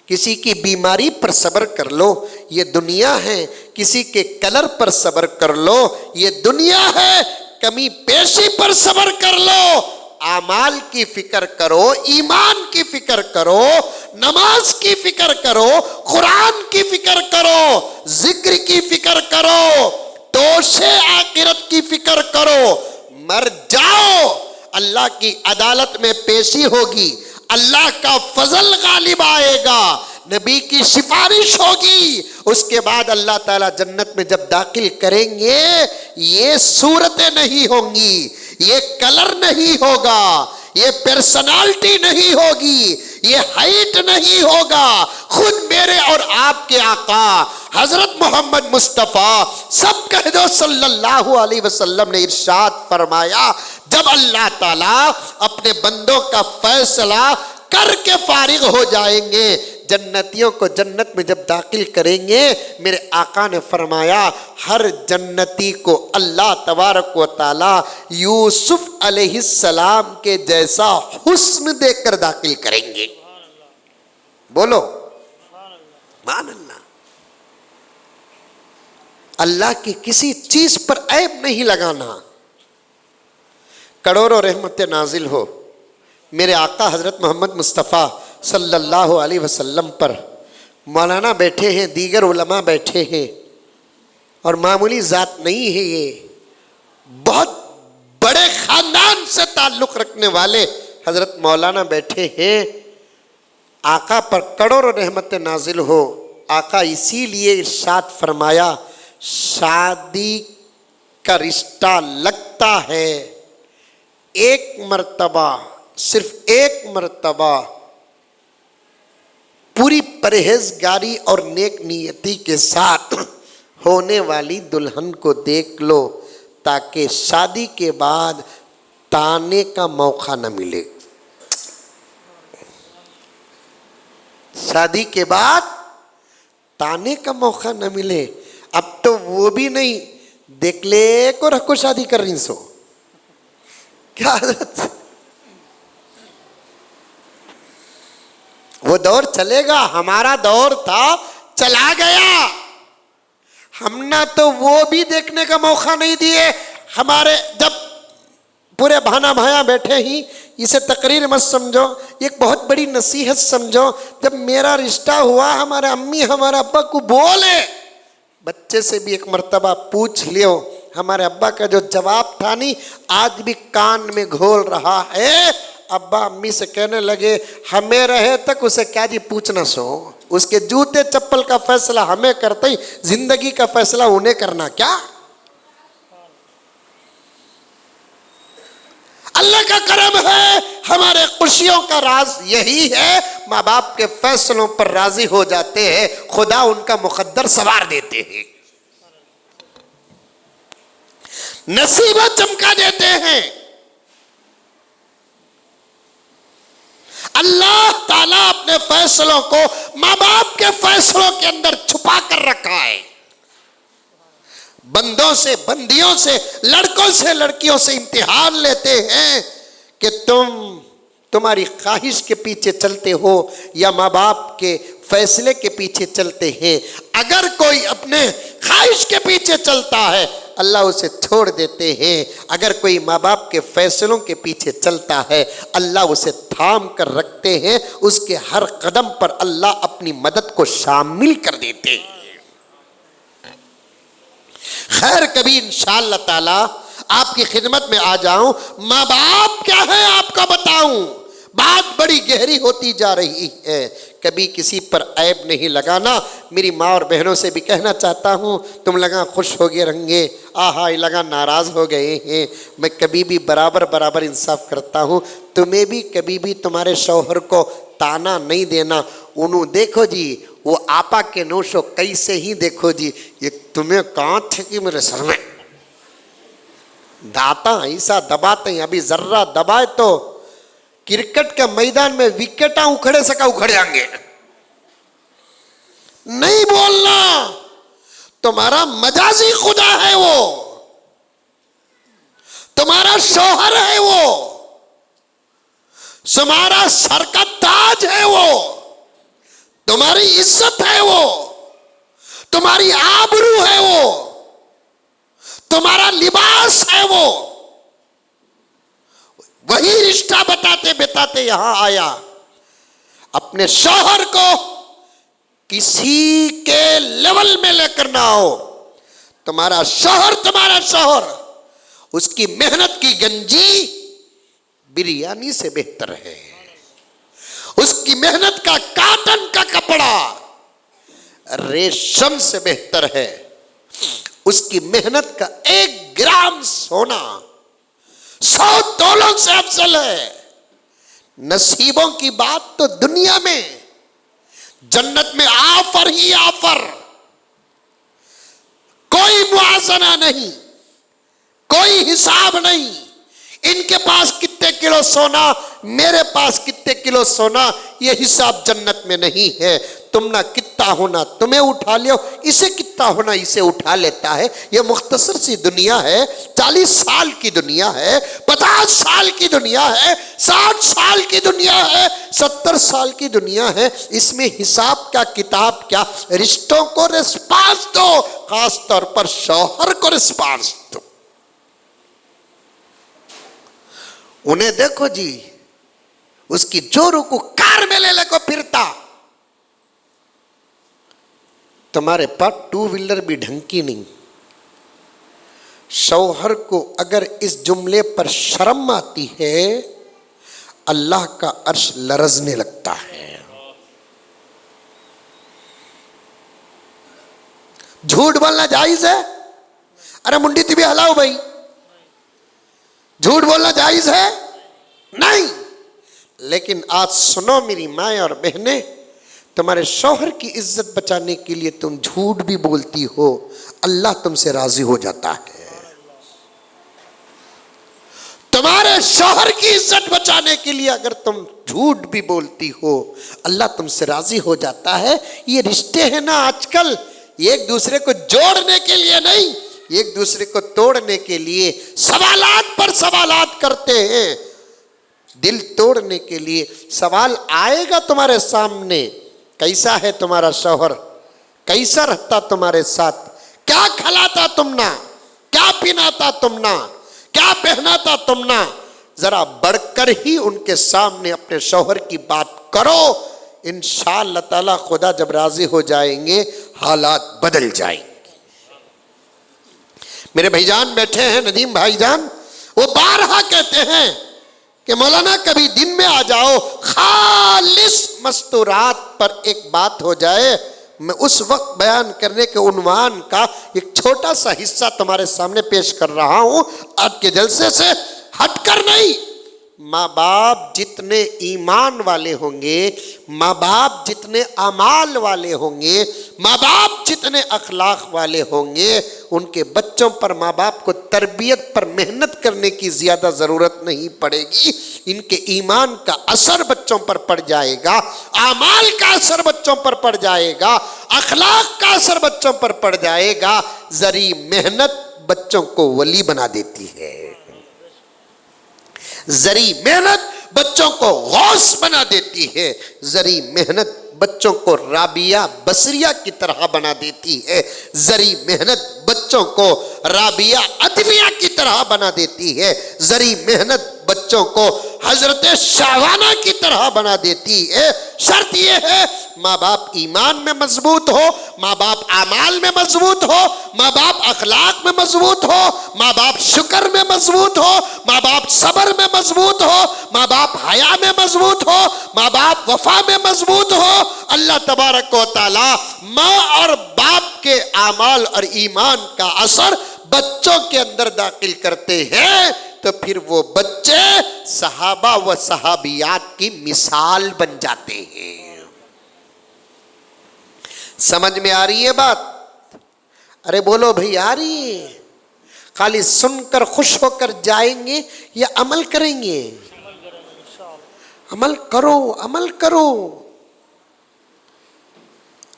किसी की बीमारी पर सब्र कर लो। ये दुनिया है, किसी के कलर पर सब्र कर लो। ये दुनिया है, कमी पेशी पर सब्र कर लो। आमाल की फिक्र करो, ईमान की फिक्र करो, नमाज की फिक्र करो, कुरान की फिक्र करो, जिक्र की फिक्र करो, तोशे आखिरत की फिक्र करो। मर जाओ, अल्लाह की अदालत में पेशी होगी, अल्लाह का फजल गालिब आएगा, नबी की सिफारिश होगी। उसके बाद अल्लाह ताला जन्नत में जब दाखिल करेंगे, ये सूरतें नहीं होंगी, ये कलर नहीं होगा, ये पर्सनालिटी नहीं होगी, ये हाइट नहीं होगा। खुद मेरे और आपके आका हजरत मोहम्मद मुस्तफ़ा सब कह दो सल्लल्लाहु अलैहि वसल्लम ने इरशाद फरमाया, जब अल्लाह ताला अपने बंदों का फैसला करके फारिग हो जाएंगे, जन्नतियों को जन्नत में जब दाखिल करेंगे, मेरे आका ने फरमाया हर जन्नती को अल्लाह तबारक व तआला यूसुफ अलैहिस्सलाम के जैसा हुस्न देकर दाखिल करेंगे। बोलो मान अल्लाह। अल्लाह की किसी चीज पर ऐब नहीं लगाना। करोड़ों रहमतें नाजिल हो मेरे आका हजरत मोहम्मद मुस्तफ़ा सल्लल्लाहु अलैहि वसल्लम पर। मौलाना बैठे हैं, दीगर उलमा बैठे हैं, और मामूली ज़ात नहीं है ये, बहुत बड़े ख़ानदान से ताल्लुक़ रखने वाले हजरत मौलाना बैठे हैं। आका पर करोड़ों रहमतें नाजिल हो। आका इसीलिए इरशाद फरमाया, शादी का रिश्ता लगता है एक मर्तबा, सिर्फ एक मर्तबा, पूरी परहेजगारी और नेक नियति के साथ होने वाली दुल्हन को देख लो, ताकि शादी के बाद ताने का मौका न मिले। शादी के बाद ताने का मौका न मिले। अब तो वो भी नहीं, देख ले को रखो शादी कर रही सो, क्या आदत। वो दौर चलेगा, हमारा दौर था चला गया। हमने तो वो भी देखने का मौका नहीं दिए। हमारे जब पूरे भाना भाया बैठे ही, इसे तकरीर मत समझो, एक बहुत बड़ी नसीहत समझो। जब मेरा रिश्ता हुआ, हमारे अम्मी हमारे अब्बा को बोले, बच्चे से भी एक मर्तबा पूछ लियो। हमारे अब्बा का जो जवाब था नहीं, आज भी कान में घोल रहा है। अब्बा अम्मी से कहने लगे, हमें रहे तक उसे क्या जी पूछना सो, उसके जूते चप्पल का फैसला हमें करते ही, जिंदगी का फैसला उन्हें करना क्या। अल्लाह का करम है, हमारे खुशियों का राज यही है, माँ बाप के फैसलों पर राजी हो जाते हैं, खुदा उनका मुकद्दर सवार देते हैं, नसीबत चमका देते हैं। अल्लाह ताला अपने फैसलों को माँ बाप के फैसलों के अंदर छुपा कर रखा है। बंदों से, बंदियों से, लड़कों से, लड़कियों से इम्तिहान लेते हैं कि तुम्हारी ख्वाहिश के पीछे चलते हो या माँ बाप के फैसले के पीछे चलते हैं। अगर कोई अपने ख्वाहिश के पीछे चलता है, अल्लाह उसे छोड़ देते हैं। अगर कोई माँ बाप के फैसलों के पीछे चलता है, अल्लाह उसे थाम कर रखते हैं। उसके हर कदम पर अल्लाह अपनी मदद को शामिल कर देते हैं। खैर कभी इंशाअल्लाह ताला आपकी खिदमत में आ जाऊं। माँ बाप क्या है आपका बताऊं, बात बड़ी गहरी होती जा रही है। कभी किसी पर ऐब नहीं लगाना। मेरी माँ और बहनों से भी कहना चाहता हूँ, तुम लगा खुश हो गए रहेंगे, आहा लगा नाराज़ हो गए हैं। मैं कभी भी बराबर बराबर इंसाफ करता हूँ। तुम्हें भी कभी भी तुम्हारे शौहर को ताना नहीं देना। उन्हों देखो जी वो आपा के नोशो कैसे ही देखो जी, ये तुम्हें कहाँ थे कि मेरे सर में दाता ऐसा दबाते हैं। अभी जर्रा दबाए तो क्रिकेट के मैदान में विकेटा उखड़े सका उखड़ जाएंगे। नहीं बोलना, तुम्हारा मजाजी खुदा है वो, तुम्हारा शौहर है वो, तुम्हारा सर का ताज है वो, तुम्हारी इज्जत है वो, तुम्हारी आबरू है वो, तुम्हारा लिबास है वो। वही रिश्ता बताते बताते यहां आया। अपने शौहर को किसी के लेवल में लेकर ना आओ। तुम्हारा शौहर, उसकी मेहनत की गंजी बिरयानी से बेहतर है। उसकी मेहनत का काटन का कपड़ा रेशम से बेहतर है। उसकी मेहनत का 1 ग्राम सोना 100 तोलों से अफजल है। नसीबों की बात तो दुनिया में, जन्नत में आफर ही आफर, कोई मुआवजा नहीं, कोई हिसाब नहीं। इनके पास कितने किलो सोना, मेरे पास कितने किलो सोना, यह हिसाब जन्नत में नहीं है। तुम ना कितना होना तुम्हें उठा लियो, इसे कितना होना इसे उठा लेता है। यह मुख्तसर सी दुनिया है। 40 साल की दुनिया है, 50 साल की दुनिया है, 60 साल की दुनिया है, 70 साल की दुनिया है। इसमें हिसाब क्या, किताब क्या। रिश्तों को रिस्पांस दो, खास तौर पर शौहर को रिस्पांस दो। उन्हें देखो जी, उसकी जोरों को कार में ले को फिरता। तुम्हारे पास 2 व्हीलर भी ढंग की नहीं। शौहर को अगर इस जुमले पर शर्म आती है, अल्लाह का अर्श लरजने लगता है। झूठ बोलना जायज है? अरे मुंडी भी हलाओ भाई, झूठ बोलना जायज है? नहीं। लेकिन आज सुनो मेरी माँ और बहनें, तुम्हारे शौहर की इज्जत बचाने के लिए तुम झूठ भी बोलती हो, अल्लाह तुमसे राजी हो जाता है। तुम्हारे शौहर की इज्जत बचाने के लिए अगर तुम झूठ भी बोलती हो, अल्लाह तुमसे राजी हो जाता है। ये रिश्ते हैं ना आजकल, एक दूसरे को जोड़ने के लिए नहीं, एक दूसरे को तोड़ने के लिए सवालात पर सवालात करते हैं। दिल तोड़ने के लिए सवाल आएगा तुम्हारे सामने, कैसा है तुम्हारा शौहर, कैसा रहता तुम्हारे साथ, क्या खिलाता तुम ना, क्या पिनाता तुम ना, क्या पहनाता तुम ना। जरा बढ़कर ही उनके सामने अपने शौहर की बात करो। इंशाअल्लाह ताला खुदा जब राजी हो जाएंगे, हालात बदल जाएंगे। मेरे भाईजान बैठे हैं, नदीम भाईजान, वो बारहा कहते हैं कि मौलाना कभी दिन में आ जाओ, खालिस मस्तूरात पर एक बात हो जाए। मैं उस वक्त बयान करने के उन्वान का एक छोटा सा हिस्सा तुम्हारे सामने पेश कर रहा हूं, आज के जलसे से हटकर नहीं। माँ बाप जितने ईमान वाले होंगे, माँ बाप जितने अमाल वाले होंगे, माँ बाप जितने अखलाक वाले होंगे, उनके बच्चों पर माँ बाप को तरबियत पर मेहनत करने की ज़्यादा ज़रूरत नहीं पड़ेगी। इनके ईमान का असर बच्चों पर पड़ जाएगा, अमाल का असर बच्चों पर पड़ जाएगा, अखलाक का असर बच्चों पर पड़ जाएगा। जरी मेहनत बच्चों को वली बना देती है, जरी मेहनत बच्चों को गौस बना देती है, जरी मेहनत बच्चों को राबिया बसरिया की तरह बना देती है, जरी मेहनत बच्चों को राबिया अदविया की तरह बना देती है, जरी मेहनत बच्चों को हजरत शाहवाना की तरह बना देती है। शर्त यह है माँ बाप ईमान में मजबूत हो, माँ बाप आमाल में मजबूत हो, माँ बाप अखलाक में मजबूत हो, माँ बाप शुक्र में मजबूत हो, माँ बाप सब्र में मजबूत हो, माँ बाप हया में मजबूत हो, माँ बाप वफा में मजबूत हो। अल्लाह तबारक व तआला माँ और बाप के आमाल और ईमान का असर बच्चों के अंदर दाखिल करते हैं, तो फिर वो बच्चे सहाबा व सहाबियात की मिसाल बन जाते हैं। समझ में आ रही है बात? अरे बोलो भाई, आ रही है? खाली सुनकर खुश होकर जाएंगे या अमल करेंगे? अमल करो, अमल करो,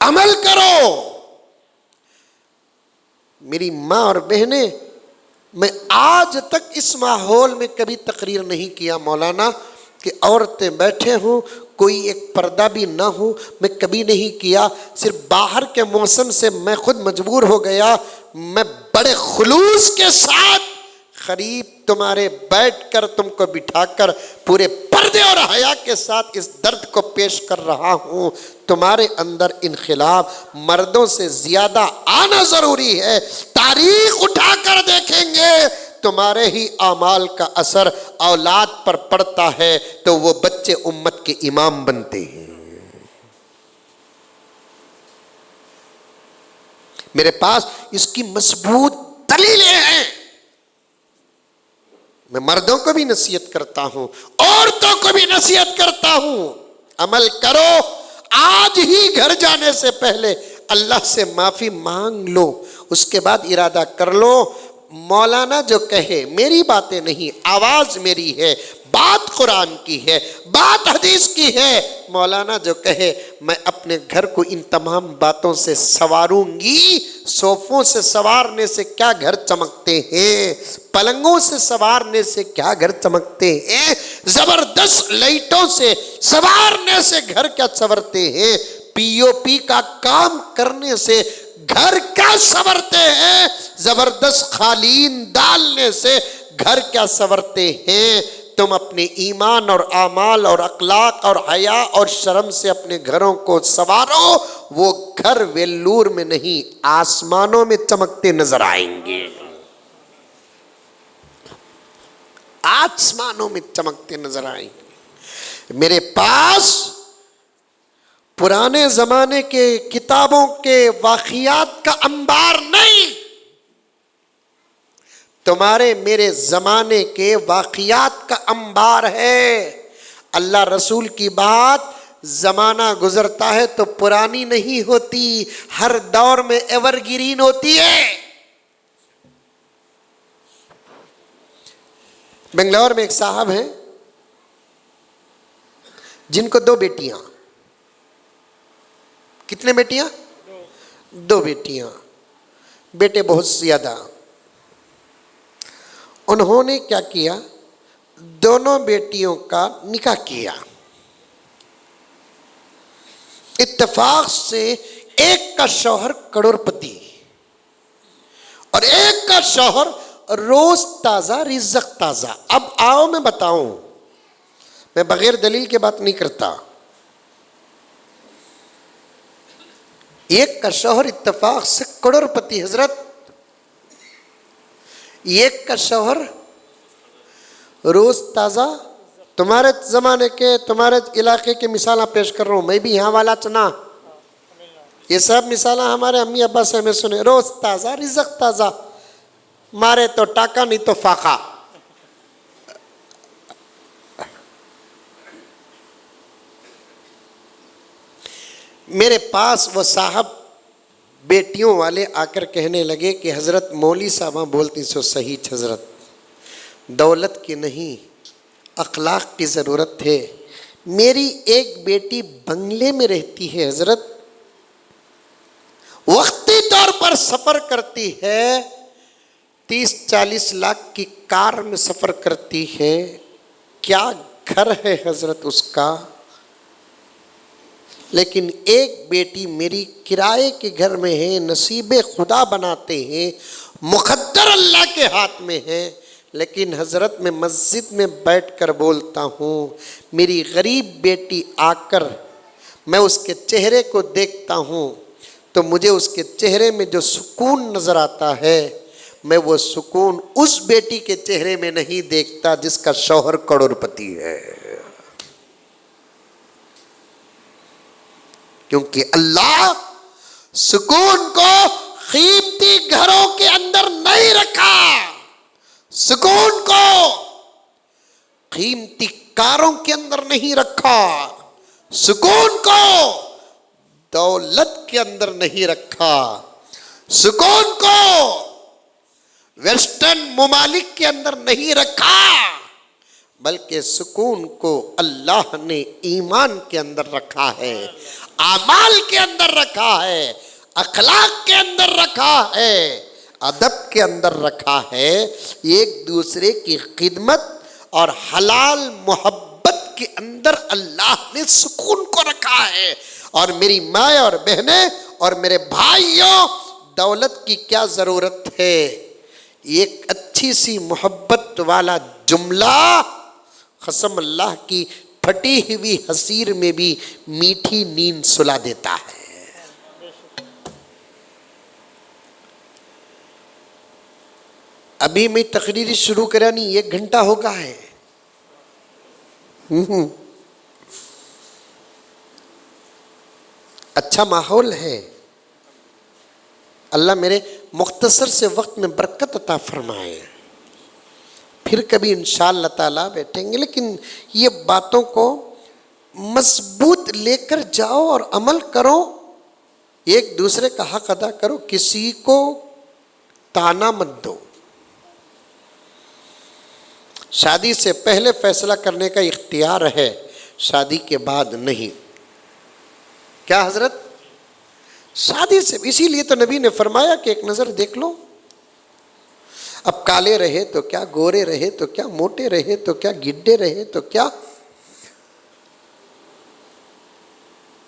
अमल करो। मेरी माँ और बहनें, मैं आज तक इस माहौल में कभी तकरीर नहीं किया मौलाना कि औरतें बैठे हों, कोई एक पर्दा भी ना हो, मैं कभी नहीं किया। सिर्फ बाहर के मौसम से मैं खुद मजबूर हो गया। मैं बड़े खुलूस के साथ करीब तुम्हारे बैठकर तुमको बिठाकर पूरे पर्दे और हया के साथ इस दर्द को पेश कर रहा हूँ। तुम्हारे अंदर इनखिलाफ मर्दों से ज्यादा आना जरूरी है। तारीख उठाकर देखेंगे, तुम्हारे ही आमाल का असर औलाद पर पड़ता है तो वो बच्चे उम्मत के इमाम बनते हैं। मेरे पास इसकी मजबूत दलीलें हैं। मैं मर्दों को भी नसीहत करता हूं, औरतों को भी नसीहत करता हूं, अमल करो। आज ही घर जाने से पहले अल्लाह से माफी मांग लो, उसके बाद इरादा कर लो। मौलाना जो कहे, मेरी बातें नहीं, आवाज मेरी है, बात कुरान की है, बात हदीस की है। मौलाना जो कहे, मैं अपने घर को इन तमाम बातों से संवारूंगी। सोफों से संवारने से क्या घर चमकते हैं, पलंगों से संवारने से क्या घर चमकते हैं, जबरदस्त लाइटों से संवारने से घर क्या संवरते हैं, पीओपी का काम करने से घर क्या संवरते हैं, जबरदस्त खालीन डालने से घर क्या संवरते हैं। तुम अपने ईमान और आमाल और अखलाक और हया और शर्म से अपने घरों को संवारो। वो घर वेल्लूर में नहीं, आसमानों में चमकते नजर आएंगे, आसमानों में चमकते नजर आएंगे। मेरे पास पुराने जमाने के किताबों के वाक़ियात का अंबार नहीं, तुम्हारे मेरे जमाने के वाक़ियात का अंबार है। अल्लाह रसूल की बात जमाना गुजरता है तो पुरानी नहीं होती, हर दौर में एवरग्रीन होती है। बेंगलोर में एक साहब हैं जिनको 2 बेटियां। कितने बेटियां? 2 बेटियां, बेटे बहुत ज्यादा। उन्होंने क्या किया, दोनों बेटियों का निकाह किया। इत्तेफाक से एक का शौहर करोड़पति और एक का शौहर रोज ताजा रिज़्क़ ताजा। अब आओ मैं बताऊं, मैं बगैर दलील के बात नहीं करता। एक का शौहर इत्तेफाक से करोड़पति हजरत, एक का शौहर रोज ताजा। तुम्हारे जमाने के, तुम्हारे इलाके के मिसाला पेश कर रहा हूं, मैं भी यहाँ वाला चना। ये सब मिसाला हमारे अम्मी अब्बा से हमें सुने, रोज ताजा रिज़्क़ ताजा, मारे तो टाका नहीं तो फाका। मेरे पास वो साहब बेटियों वाले आकर कहने लगे कि हज़रत मौली साहबा बोलती सो सही हज़रत, दौलत की नहीं अखलाक की ज़रूरत है। मेरी एक बेटी बंगले में रहती है हज़रत, वक्ती तौर पर सफ़र करती है, 30-40 लाख की कार में सफ़र करती है, क्या घर है हज़रत उसका। लेकिन एक बेटी मेरी किराए के घर में है, नसीबे खुदा बनाते हैं, मुक़द्दर अल्लाह के हाथ में है। लेकिन हजरत मैं मस्जिद में बैठकर बोलता हूँ, मेरी गरीब बेटी आकर मैं उसके चेहरे को देखता हूँ तो मुझे उसके चेहरे में जो सुकून नज़र आता है, मैं वो सुकून उस बेटी के चेहरे में नहीं देखता जिसका शौहर करोड़पति है। क्योंकि अल्लाह सुकून को कीमती घरों के अंदर नहीं रखा, सुकून को कीमती कारों के अंदर नहीं रखा, सुकून को दौलत के अंदर नहीं रखा, सुकून को वेस्टर्न मुमालिक के अंदर नहीं रखा, बल्कि सुकून को अल्लाह ने ईमान के अंदर रखा है, आमाल के अंदर रखा है, अखलाक के अंदर रखा है, अदब के अंदर रखा है। एक दूसरे की खिदमत और हलाल मोहब्बत के अंदर अल्लाह ने सुकून को रखा है। और मेरी माँ और बहनें और मेरे भाइयों, दौलत की क्या ज़रूरत है? एक अच्छी सी मोहब्बत वाला जुमला कसम अल्लाह की फटी हुई हसीर में भी मीठी नींद सुला देता है। अभी मैं तकरीर शुरू करा नहीं, 1 घंटा हो गया है। अच्छा माहौल है। अल्लाह मेरे मुख्तसर से वक्त में बरकत अता फरमाए। फिर कभी इंशाअल्लाह ताला बैठेंगे, लेकिन ये बातों को मजबूत लेकर जाओ और अमल करो। एक दूसरे का हक अदा करो, किसी को ताना मत दो। शादी से पहले फैसला करने का इख्तियार है, शादी के बाद नहीं। क्या हजरत? शादी से, इसीलिए तो नबी ने फरमाया कि एक नज़र देख लो। अब काले रहे तो क्या, गोरे रहे तो क्या, मोटे रहे तो क्या, गिड्डे रहे तो क्या,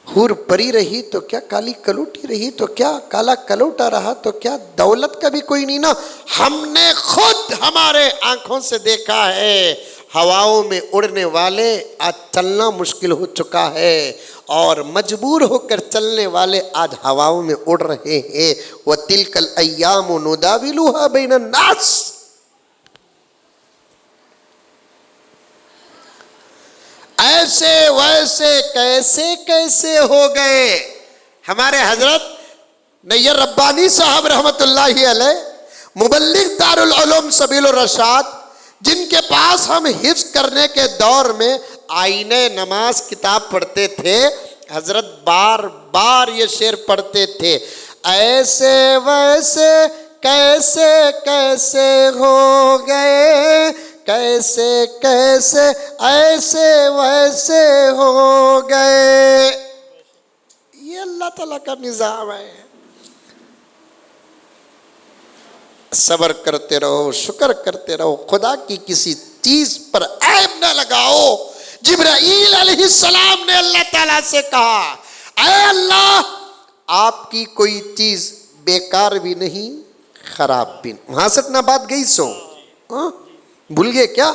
हूर परी रही तो क्या, काली कलूटी रही तो क्या, काला कलूटा रहा तो क्या, दौलत का भी कोई नहीं ना। हमने खुद हमारे आंखों से देखा है, हवाओं में उड़ने वाले आज चलना मुश्किल हो चुका है और मजबूर होकर चलने वाले आज हवाओं में उड़ रहे हैं। व तिलकल अय्यामु नुदाविलुहा बैनन नास। ऐसे वैसे कैसे कैसे हो गए। हमारे हजरत नैयर रब्बानी साहब रहमतुल्लाहि अलैह, मुबल्लिग दारुल उलूम सबीलुर रशाद, जिनके पास हम हिफ्ज करने के दौर में आईने नमाज किताब पढ़ते थे, हजरत बार बार ये शेर पढ़ते थे, ऐसे वैसे कैसे कैसे हो गए, कैसे कैसे ऐसे वैसे हो गए। ये अल्लाह ताला का निज़ाम है। सब्र करते रहो, शुक्र करते रहो, खुदा की किसी चीज पर ऐब न लगाओ। जिब्राईल अलैहिस्सलाम ने अल्लाह ताला से कहा, ऐ अल्लाह, आपकी कोई चीज बेकार भी नहीं, खराब भी नहीं। वहां से ना बात गई सो भूल गए क्या?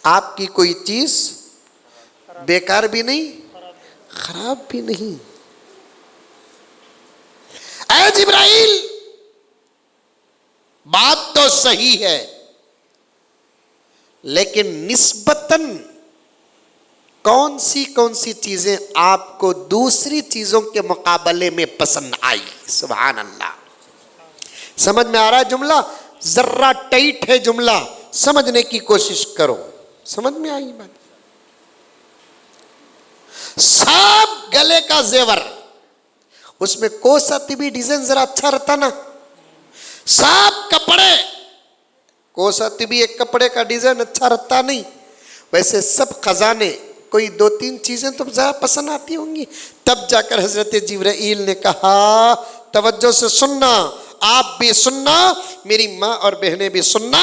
आपकी कोई चीज बेकार भी नहीं, खराब भी नहीं। ऐ जिब्राईल, बात तो सही है, लेकिन निस्बतन कौन सी चीजें आपको दूसरी चीजों के मुकाबले में पसंद आई? सुभान अल्लाह। समझ में आ रहा है जुमला? जर्रा टाइट है जुमला, समझने की कोशिश करो। समझ में आई बात? सब गले का जेवर, उसमें कोसा भी डिजाइन जरा अच्छा रहता ना। सब कपड़े, कोसाती भी एक कपड़े का डिजाइन अच्छा रहता नहीं, वैसे सब खजाने कोई 2-3 चीजें तो ज़्यादा पसंद आती होंगी। तब जाकर हजरत जिब्राईल ने कहा, तवज्जो से सुनना, आप भी सुनना, मेरी माँ और बहनें भी सुनना।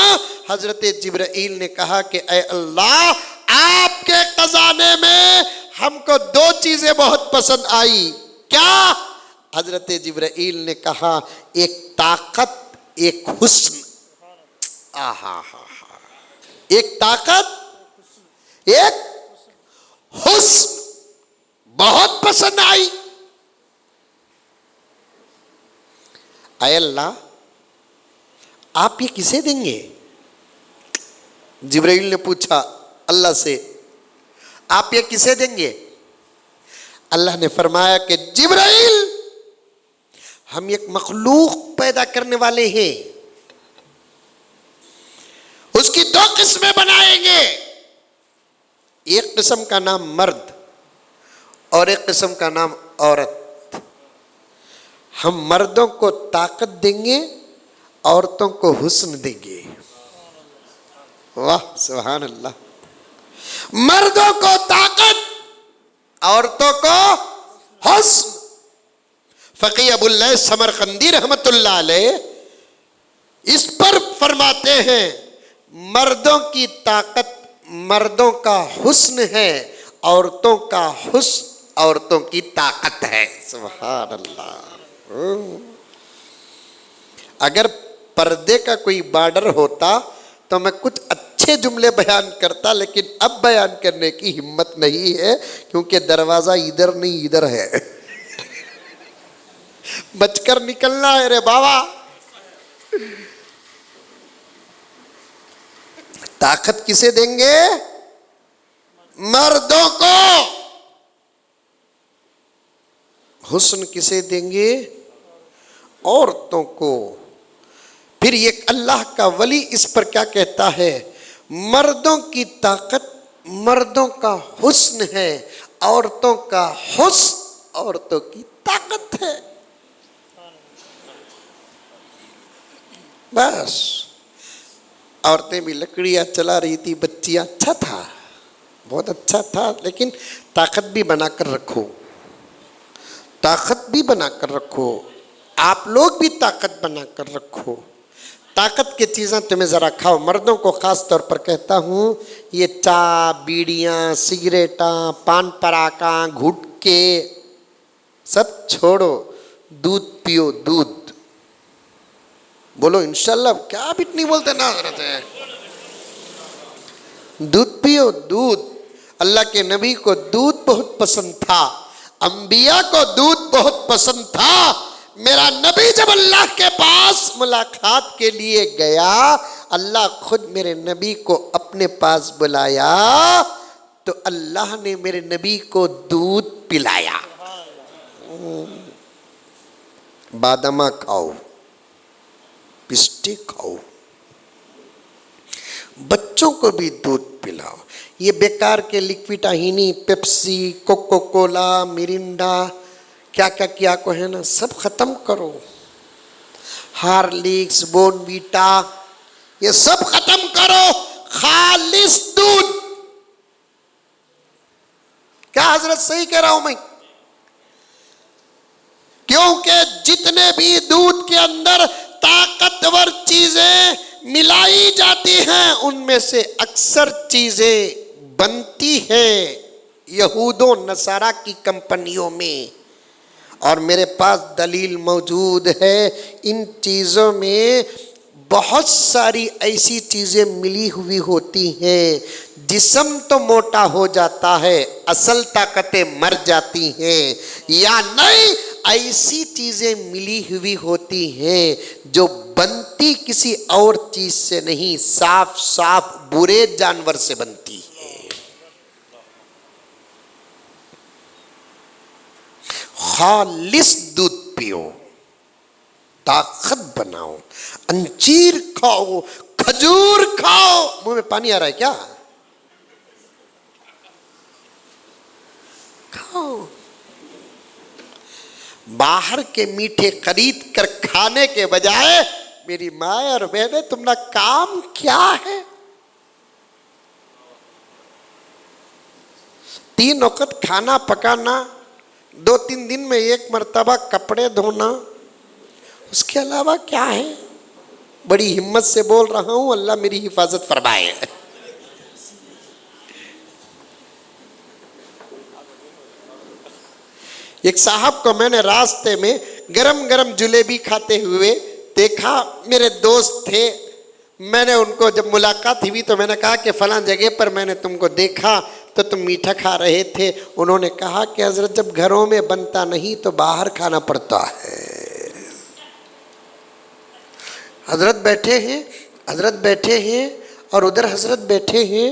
हजरत जिब्राईल ने कहा कि ऐ अल्लाह, आपके खजाने में हमको 2 चीजें बहुत पसंद आई। क्या? हजरत जिब्राईल ने कहा, एक ताकत, एक हुस्न। आहा हा हा, एक ताकत, एक हुस्न बहुत पसंद आई। आए अल्लाह, आप ये किसे देंगे? जिब्राइल ने पूछा अल्लाह से, आप ये किसे देंगे? अल्लाह ने फरमाया कि जिब्राइल, हम एक मखलूक पैदा करने वाले हैं, उसकी दो किस्में बनाएंगे, एक किस्म का नाम मर्द और एक किस्म का नाम औरत। हम मर्दों को ताकत देंगे, औरतों को हुस्न देंगे। वाह सुभान अल्लाह। मर्दों को ताकत, औरतों को हुस्न। फकीह अबुल्लैथ समरकंदी रहमतुल्लाह अलैह इस पर फरमाते हैं, मर्दों की ताकत मर्दों का हुस्न है, औरतों का हुस्न औरतों की ताकत है। सुभान अल्लाह। अगर पर्दे का कोई बॉर्डर होता तो मैं कुछ अच्छे जुमले बयान करता, लेकिन अब बयान करने की हिम्मत नहीं है, क्योंकि दरवाजा इधर नहीं इधर है। बचकर निकलना है रे बाबा। ताकत किसे देंगे? मर्दों को। हुस्न किसे देंगे? औरतों को। फिर ये अल्लाह का वली इस पर क्या कहता है? मर्दों की ताकत मर्दों का हुस्न है, औरतों का हुस्न औरतों की ताकत है। बस औरतें भी लकड़ियां चला रही थी, बच्चियां, अच्छा था, बहुत अच्छा था, लेकिन ताकत भी बनाकर रखो, ताकत भी बनाकर रखो। आप लोग भी ताकत बनाकर रखो। ताकत की चीज़ें तुम्हें ज़रा खाओ। मर्दों को ख़ास तौर पर कहता हूँ, ये चा, बीड़ियाँ, सिगरेटा, पान पराका, गुटके सब छोड़ो, दूध पियो, दूध। बोलो इंशाल्लाह। क्या आप इतनी बोलते ना रहते हैं? दूध पियो, दूध। अल्लाह के नबी को दूध बहुत पसंद था, अंबिया को दूध बहुत पसंद था। मेरा नबी जब अल्लाह के पास मुलाकात के लिए गया, अल्लाह खुद मेरे नबी को अपने पास बुलाया, तो अल्लाह ने मेरे नबी को दूध पिलाया। बादामा खाओ, पिस्ते खाओ, बच्चों को भी दूध पिलाओ। ये बेकार के लिक्विटाहिनी, पेप्सी, कोको कोला, मिरिंडा, क्या क्या किया को है ना, सब खत्म करो। हार्लिक्स, बोर्नवीटा, ये सब खत्म करो। खालिस दूध। क्या हजरत सही कह रहा हूं मैं? क्योंकि जितने भी दूध के अंदर ताकतवर चीजें मिलाई जाती हैं, उनमें से अक्सर चीजें बनती हैं यहूदों नसारा की कंपनियों में। और मेरे पास दलील मौजूद है। इन चीज़ों में बहुत सारी ऐसी चीज़ें मिली हुई होती हैं, जिस्म तो मोटा हो जाता है, असल ताकतें मर जाती हैं। या नहीं, ऐसी चीज़ें मिली हुई होती हैं जो बनती किसी और चीज़ से नहीं, साफ साफ बुरे जानवर से बनती है। खालिस दूध पियो, ताकत बनाओ, अंजीर खाओ, खजूर खाओ। मुंह में पानी आ रहा है क्या? खाओ। बाहर के मीठे खरीद कर खाने के बजाय, मेरी माँ और बहने, तुम्हारा काम क्या है? 3 वक्त खाना पकाना, 2-3 दिन में 1 मर्तबा कपड़े धोना, उसके अलावा क्या है? बड़ी हिम्मत से बोल रहा हूं, अल्लाह मेरी हिफाजत फरमाए। एक साहब को मैंने रास्ते में गरम गरम जलेबी खाते हुए देखा। मेरे दोस्त थे, मैंने उनको जब मुलाकात हुई तो मैंने कहा कि फ़लाँ जगह पर मैंने तुमको देखा तो तुम मीठा खा रहे थे। उन्होंने कहा कि हज़रत जब घरों में बनता नहीं तो बाहर खाना पड़ता है। हज़रत बैठे हैं और उधर हज़रत बैठे हैं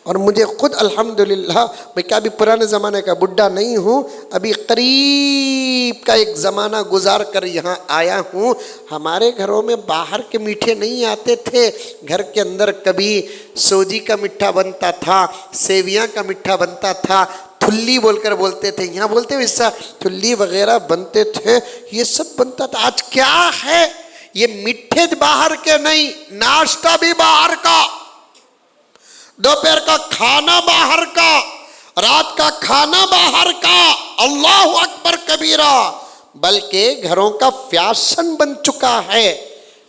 और मुझे ख़ुद अल्हम्दुलिल्लाह, मैं क्या अभी पुराने ज़माने का बुढ़ा नहीं हूँ, अभी करीब का एक ज़माना गुजार कर यहाँ आया हूँ। हमारे घरों में बाहर के मीठे नहीं आते थे। घर के अंदर कभी सूजी का मिठा बनता था, सेवियाँ का मिठा बनता था, थुल्ली बोलकर बोलते थे, यहाँ बोलते हैं इससा थुल्ली वगैरह बनते थे, ये सब बनता था। आज क्या है, ये मिठे बाहर के नहीं, नाश्ता भी बाहर का, दोपहर का खाना बाहर का, रात का खाना बाहर का। अल्लाहु अकबर कबीरा। बल्कि घरों का फैशन बन चुका है,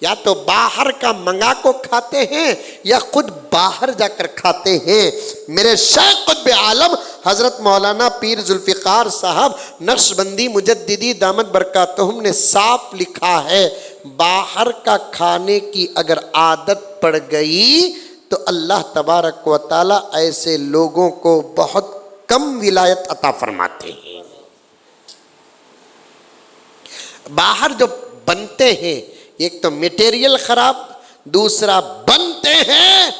या तो बाहर का मंगा को खाते हैं या खुद बाहर जाकर खाते हैं। मेरे शेख कुतुब आलम हज़रत मौलाना पीर जुल्फ़िकार साहब नक्शबंदी मुजद्दिदी दामत बरकातुहुम ने साफ लिखा है, बाहर का खाने की अगर आदत पड़ गई तो अल्लाह तबारक व तआला ऐसे लोगों को बहुत कम विलायत अता फरमाते हैं। बाहर जो बनते हैं, एक तो मटेरियल खराब, दूसरा बनते हैं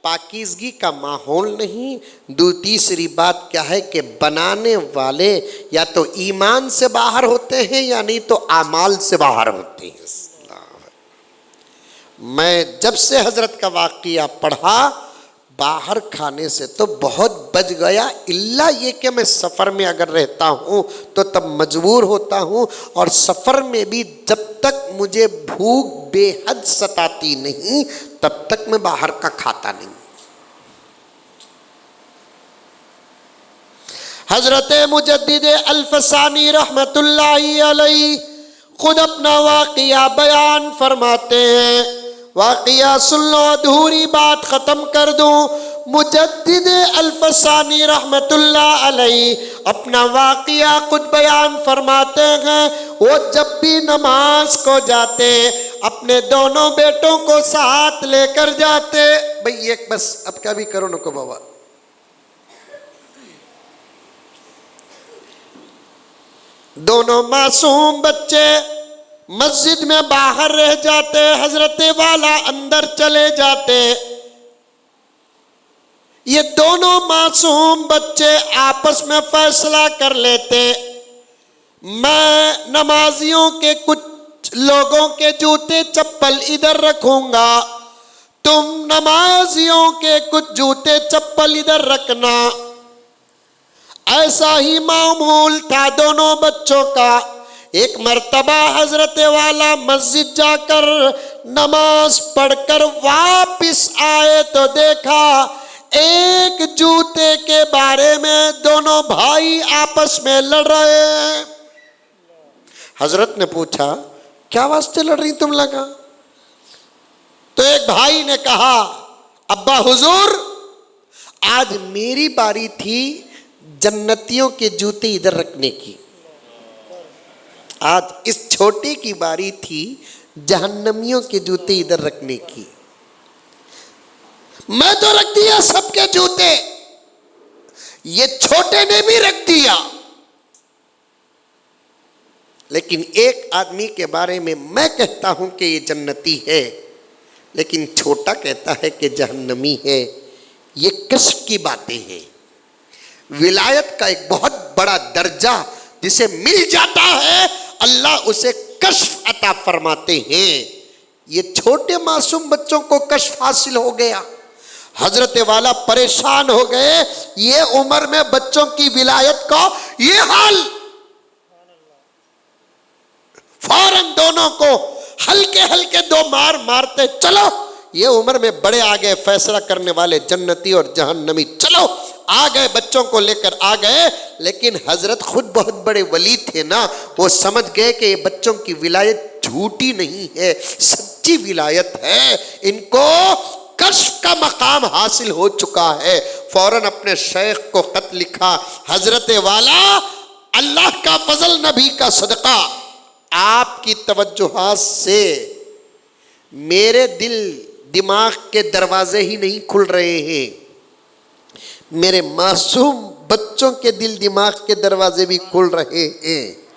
पाकीज़गी का माहौल नहीं, तीसरी बात क्या है कि बनाने वाले या तो ईमान से बाहर होते हैं या नहीं तो आमाल से बाहर होते हैं। मैं जब से हज़रत का वाक़िया पढ़ा, बाहर खाने से तो बहुत बच गया, इल्ला ये कि मैं सफ़र में अगर रहता हूँ तो तब मजबूर होता हूँ, और सफ़र में भी जब तक मुझे भूख बेहद सताती नहीं तब तक मैं बाहर का खाता नहीं। हज़रत मुजद्दिद अल्फसानी रहमतुल्लाहि अलैहि खुद अपना वाक़िया बयान फरमाते हैं। वाक़िया सुन लो, अधूरी बात ख़त्म कर दूँ। मुजद्दिद अल्फसानी रहमतुल्लाह अलैहि अपना वाक़िया खुद बयान फरमाते हैं। वो जब भी नमाज को जाते अपने दोनों बेटों को साथ लेकर जाते। भाई एक बस अब क्या भी करो नको बाबा, दोनों मासूम बच्चे मस्जिद में बाहर रह जाते, हजरत वाला अंदर चले जाते। ये दोनों मासूम बच्चे आपस में फैसला कर लेते, मैं नमाजियों के कुछ लोगों के जूते चप्पल इधर रखूंगा, तुम नमाजियों के कुछ जूते चप्पल इधर रखना। ऐसा ही मामूल था दोनों बच्चों का। एक मर्तबा हजरत वाला मस्जिद जाकर नमाज पढ़कर वापिस आए तो देखा एक जूते के बारे में दोनों भाई आपस में लड़ रहे हैं। हजरत ने पूछा, क्या वास्ते लड़ रही तुम लगा? तो एक भाई ने कहा, अब्बा हुजूर, आज मेरी बारी थी जन्नतियों के जूते इधर रखने की, आज इस छोटे की बारी थी जहन्नमियों के जूते इधर रखने की। मैं तो रख दिया सबके जूते, ये छोटे ने भी रख दिया, लेकिन एक आदमी के बारे में मैं कहता हूं कि ये जन्नती है, लेकिन छोटा कहता है कि जहन्नमी है। ये कश्फ की बातें हैं। विलायत का एक बहुत बड़ा दर्जा जिसे मिल जाता है, अल्लाह उसे कश्फ अता फरमाते हैं। ये छोटे मासूम बच्चों को कश्फ हासिल हो गया। हजरत वाला परेशान हो गए, ये उम्र में बच्चों की विलायत का ये हाल। फौरन दोनों को हल्के हल्के दो मार मारते, चलो ये उम्र में बड़े आ गए, फैसला करने वाले जन्नती और जहन्नमी, चलो आ गए, बच्चों को लेकर आ गए। लेकिन हजरत खुद बहुत बड़े वली थे ना, वो समझ गए कि ये बच्चों की विलायत झूठी नहीं है, सच्ची विलायत है, इनको कश्फ का मकाम हासिल हो चुका है। फौरन अपने शेख को खत लिखा, हजरत वाला, अल्लाह का फजल, नबी का सदका, आपकी तवज्जुहात से मेरे दिल दिमाग के दरवाजे ही नहीं खुल रहे हैं, मेरे मासूम बच्चों के दिल दिमाग के दरवाजे भी खुल रहे हैं।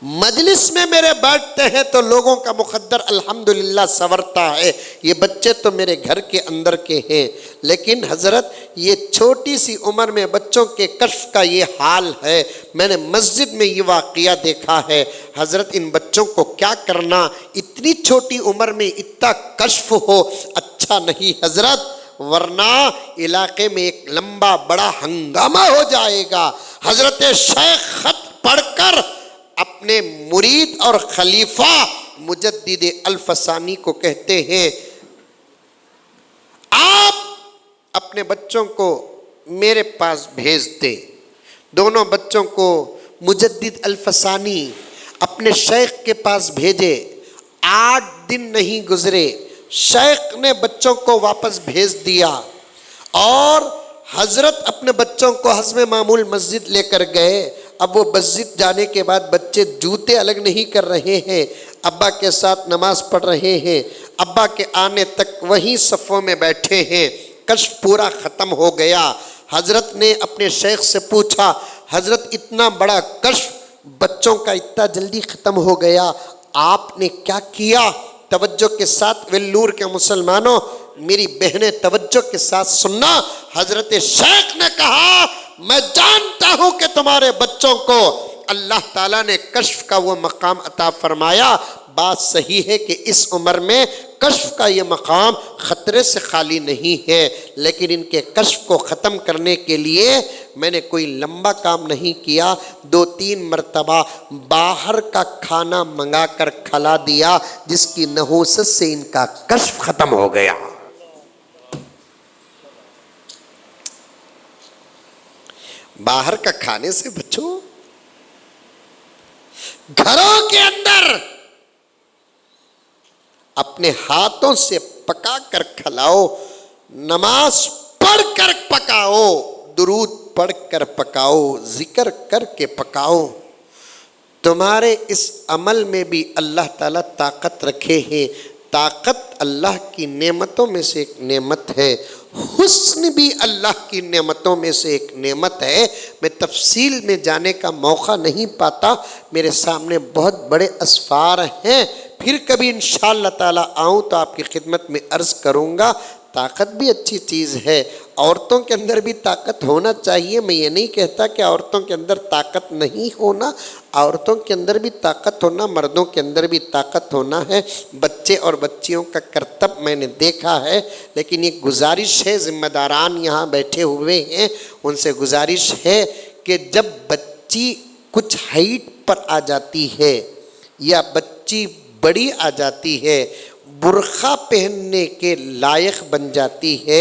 मजलिस में मेरे बैठते हैं तो लोगों का मुकद्दर अल्हम्दुलिल्लाह संवरता है। ये बच्चे तो मेरे घर के अंदर के हैं, लेकिन हज़रत ये छोटी सी उम्र में बच्चों के कश्फ का ये हाल है। मैंने मस्जिद में ये वाक़या देखा है। हज़रत इन बच्चों को क्या करना, इतनी छोटी उम्र में इतना कश्फ हो अच्छा नहीं हज़रत, वरना इलाके में एक लंबा बड़ा हंगामा हो जाएगा। हज़रत शेख खत पढ़कर अपने मुरीद और खलीफा मुजद्दिद अल्फसानी को कहते हैं, आप अपने बच्चों को मेरे पास भेज दें। दोनों बच्चों को मुजद्दिद अल्फसानी अपने शेख के पास भेजे। 8 दिन नहीं गुजरे, शेख ने बच्चों को वापस भेज दिया और हजरत अपने बच्चों को हस्ब मामूल मस्जिद लेकर गए। अब वो मस्जिद जाने के बाद बच्चे जूते अलग नहीं कर रहे हैं, अब्बा के साथ नमाज पढ़ रहे हैं, अब्बा के आने तक वहीं सफ़ों में बैठे हैं। कश्फ पूरा ख़त्म हो गया। हजरत ने अपने शेख से पूछा, हजरत इतना बड़ा कश्फ बच्चों का इतना जल्दी ख़त्म हो गया, आपने क्या किया? तवज्जो के साथ वेल्लूर के मुसलमानों, मेरी बहनें तवज्जो के साथ सुनना। हजरत शेख ने कहा, मैं जानता हूं कि तुम्हारे बच्चों को अल्लाह ताला ने कश्फ का वो मकाम अता फरमाया। बात सही है कि इस उम्र में कश्फ का ये मकाम ख़तरे से खाली नहीं है, लेकिन इनके कश्फ को ख़त्म करने के लिए मैंने कोई लंबा काम नहीं किया। 2-3 मरतबा बाहर का खाना मंगा कर खिला दिया, जिसकी नहूसत से इनका कश्फ ख़त्म हो गया। बाहर का खाने से बचो, घरों के अंदर अपने हाथों से पका कर खिलाओ, नमाज पढ़ कर पकाओ, दुरूद पढ़ कर पकाओ, जिक्र करके पकाओ। तुम्हारे इस अमल में भी अल्लाह ताला ताकत रखे हैं। ताकत अल्लाह की नेमतों में से एक नेमत है, हुस्न भी अल्लाह की नेमतों में से एक नेमत है। मैं तफसील में जाने का मौका नहीं पाता, मेरे सामने बहुत बड़े असफार हैं, फिर कभी इंशाअल्लाह ताला आऊँ तो आपकी खिदमत में अर्ज़ करूँगा। ताकत भी अच्छी चीज़ है, औरतों के अंदर भी ताकत होना चाहिए। मैं ये नहीं कहता कि औरतों के अंदर ताकत नहीं होना, औरतों के अंदर भी ताकत होना, मर्दों के अंदर भी ताकत होना है। बच्चे और बच्चियों का कर्तव्य मैंने देखा है, लेकिन ये गुजारिश है, ज़िम्मेदारान यहाँ बैठे हुए हैं, उनसे गुजारिश है कि जब बच्ची कुछ हाइट पर आ जाती है या बच्ची बड़ी आ जाती है, बुर्खा पहनने के लायक बन जाती है,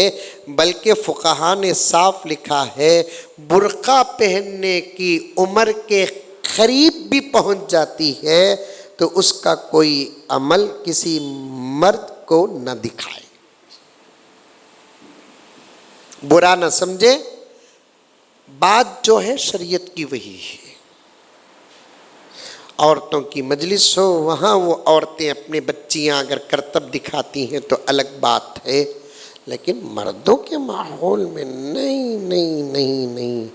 बल्कि फुक़हा ने साफ लिखा है बुर्खा पहनने की उम्र के करीब भी पहुंच जाती है, तो उसका कोई अमल किसी मर्द को न दिखाए, बुरा न समझे। बात जो है शरीयत की वही है। औरतों की मजलिस हो, वहाँ वो औरतें अपने बच्चियाँ अगर करतब दिखाती हैं तो अलग बात है, लेकिन मर्दों के माहौल में नहीं नहीं नहीं नहीं।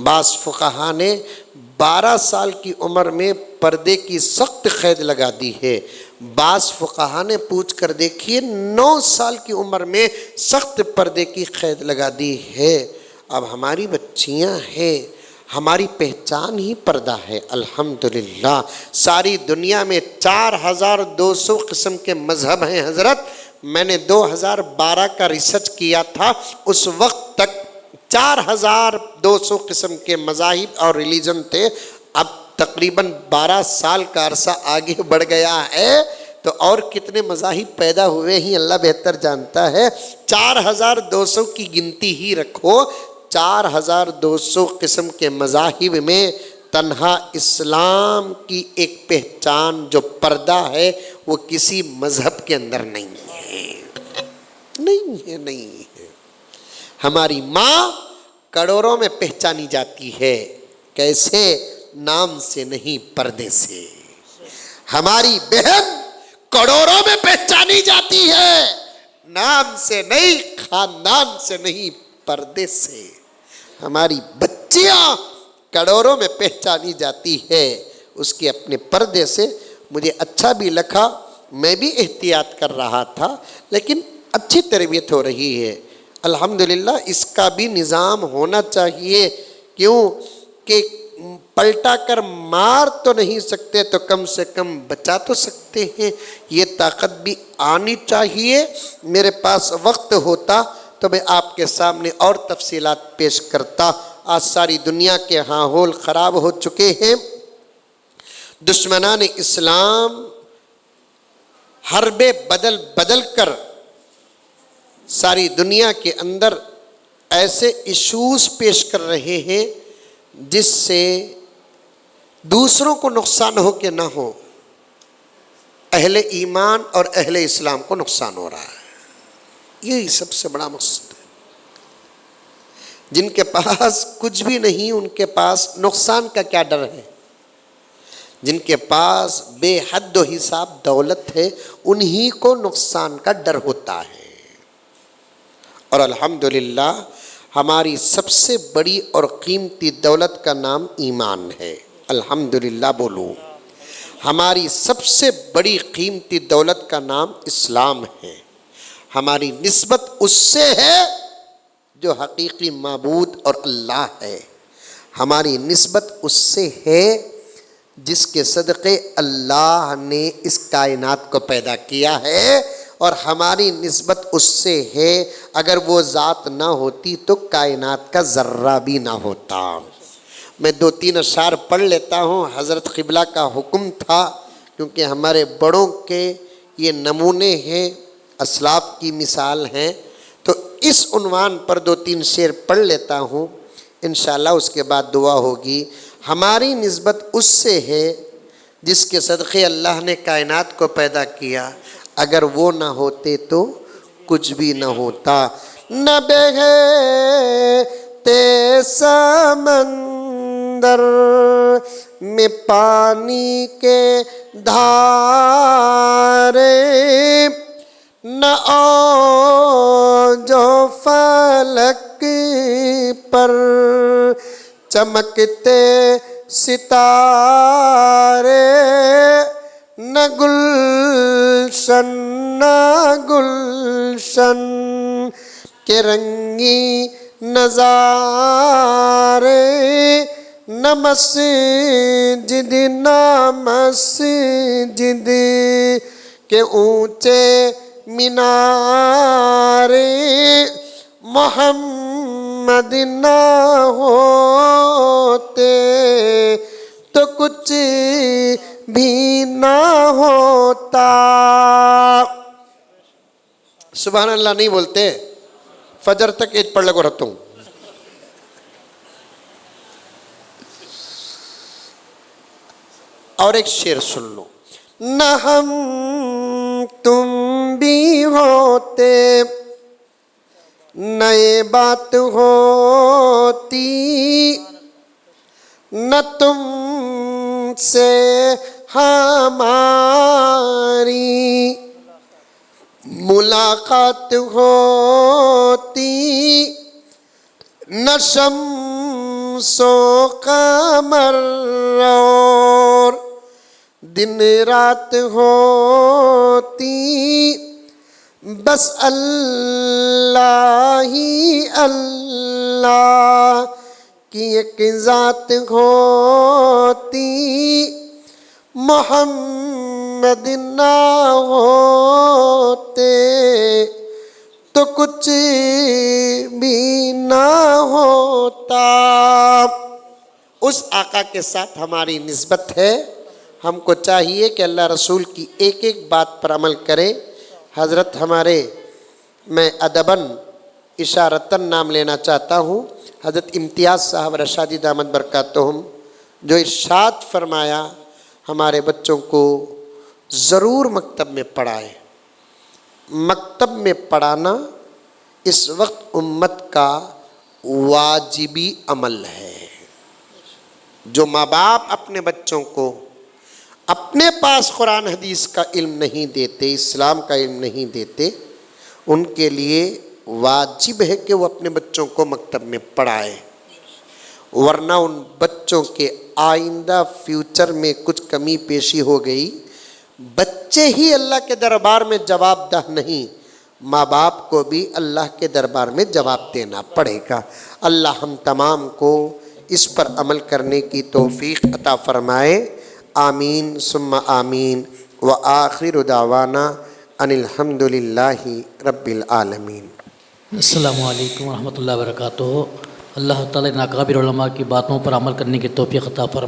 बास फुक़हा ने 12 साल की उम्र में पर्दे की सख्त क़ैद लगा दी है। बास फुक़हा ने पूछ कर देखिए 9 साल की उम्र में सख्त पर्दे की क़ैद लगा दी है। अब हमारी बच्चियाँ हैं, हमारी पहचान ही पर्दा है। अल्हम्दुलिल्लाह सारी दुनिया में 4200 किस्म के मज़हब हैं हज़रत। मैंने 2012 का रिसर्च किया था, उस वक्त तक 4200 किस्म के मज़ाहिब और रिलीजन थे। अब तकरीबन 12 साल का अरसा आगे बढ़ गया है, तो और कितने मज़ाहिब पैदा हुए ही अल्लाह बेहतर जानता है। 4200 की गिनती ही रखो, 4200 किस्म के मज़ाहिब में तन्हा इस्लाम की एक पहचान जो पर्दा है वो किसी मज़हब के अंदर नहीं है, नहीं है, नहीं है। हमारी माँ करोड़ों में पहचानी जाती है, कैसे? नाम से नहीं, पर्दे से। हमारी बहन करोड़ों में पहचानी पहचानी जाती है, नाम से नहीं, खानदान से नहीं, पर्दे से। हमारी बच्चियां करोड़ों में पहचानी जाती है उसके अपने पर्दे से। मुझे अच्छा भी लगा, मैं भी एहतियात कर रहा था, लेकिन अच्छी तरबियत हो रही है अल्हम्दुलिल्लाह। इसका भी निज़ाम होना चाहिए, क्यों कि पलटा कर मार तो नहीं सकते, तो कम से कम बचा तो सकते हैं। ये ताकत भी आनी चाहिए। मेरे पास वक्त होता तो मैं आपके सामने और तफसीलात पेश करता। आज सारी दुनिया के माहौल ख़राब हो चुके हैं। दुश्मनान इस्लाम हरबे बदल बदल कर सारी दुनिया के अंदर ऐसे इशूज़ पेश कर रहे हैं जिससे दूसरों को नुकसान हो के ना हो, अहले ईमान और अहले इस्लाम को नुकसान हो रहा है। यही सबसे बड़ा मकसद है। जिनके पास कुछ भी नहीं, उनके पास नुकसान का क्या डर है? जिनके पास बेहद हिसाब दौलत है, उन्हीं को नुकसान का डर होता है। और अल्हम्दुलिल्लाह हमारी सबसे बड़ी और कीमती दौलत का नाम ईमान है। अल्हम्दुलिल्लाह बोलो। हमारी सबसे बड़ी कीमती दौलत का नाम इस्लाम है। हमारी निस्बत उससे है जो हकीकी माबूद और अल्लाह है। हमारी निस्बत उससे है जिसके सदक़े अल्लाह ने इस कायनात को पैदा किया है, और हमारी निस्बत उससे है अगर वो ज़ात ना होती तो कायनात का ज़र्रा भी ना होता। मैं 2-3 अशार पढ़ लेता हूँ। हज़रत क़िबला का हुक्म था, क्योंकि हमारे बड़ों के ये नमूने हैं, असलाफ़ की मिसाल हैं, तो इस उन्वान पर 2-3 शेर पढ़ लेता हूँ। इंशाअल्लाह उसके बाद दुआ होगी। हमारी निस्बत उससे है जिसके सदक़े अल्लाह ने कायनात को पैदा किया। अगर वो ना होते तो कुछ भी ना होता। न बहे ते समंदर में पानी के धारे, न ओ जो फलक पर चमकते सितारे, न गुलशन न गुलशन के रंगी नज़ारे, न मस्जिद न मस्जिद के ऊंचे मीनारे, मोहम्मद न होते तो कुछ भी ना होता। सुभान अल्लाह नहीं बोलते, फजर तक एक पढ़ लगो रहता हूँ। और एक शेर सुन लो। न हम तुम भी होते नए बात होती, न तुम से हमारी मुलाकात होती, न शम्सो कमर और दिन रात होती, बस अल्लाह ही अल्लाह की एक ज़ात होती, मोहम्मद ना होते तो कुछ भी ना होता। उस आका के साथ हमारी निस्बत है। हमको चाहिए कि अल्लाह रसूल की एक एक बात पर अमल करें। हज़रत हमारे, मैं अदबन इशारतन नाम लेना चाहता हूँ, हज़रत इम्तियाज़ साहब रशादी दामद बरकातुहुम, जो इरशाद फरमाया हमारे बच्चों को ज़रूर मकतब में पढ़ाएं। मकतब में पढ़ाना इस वक्त उम्मत का वाजिबी अमल है। जो माँ बाप अपने बच्चों को अपने पास कुरान हदीस का इल्म नहीं देते, इस्लाम का इल्म नहीं देते, उनके लिए वाजिब है कि वो अपने बच्चों को मकतब में पढ़ाए, वरना उन बच्चों के आइंदा फ्यूचर में कुछ कमी पेशी हो गई, बच्चे ही अल्लाह के दरबार में जवाबदेह नहीं, माँ बाप को भी अल्लाह के दरबार में जवाब देना पड़ेगा। अल्लाह हम तमाम को इस पर अमल करने की तौफीक अता फरमाए। आमीन सुम्मा आमीन। व आखिर दावाना अनिल हम्दुलिल्लाहि रब्बिल आलमीन। अस्सलामु अलैकुम व रहमतुल्लाहि व बरकातुहू। अल्लाह ताला नाकाबिर उलमा की बातों पर अमल करने की तौफीक अता फरमाए।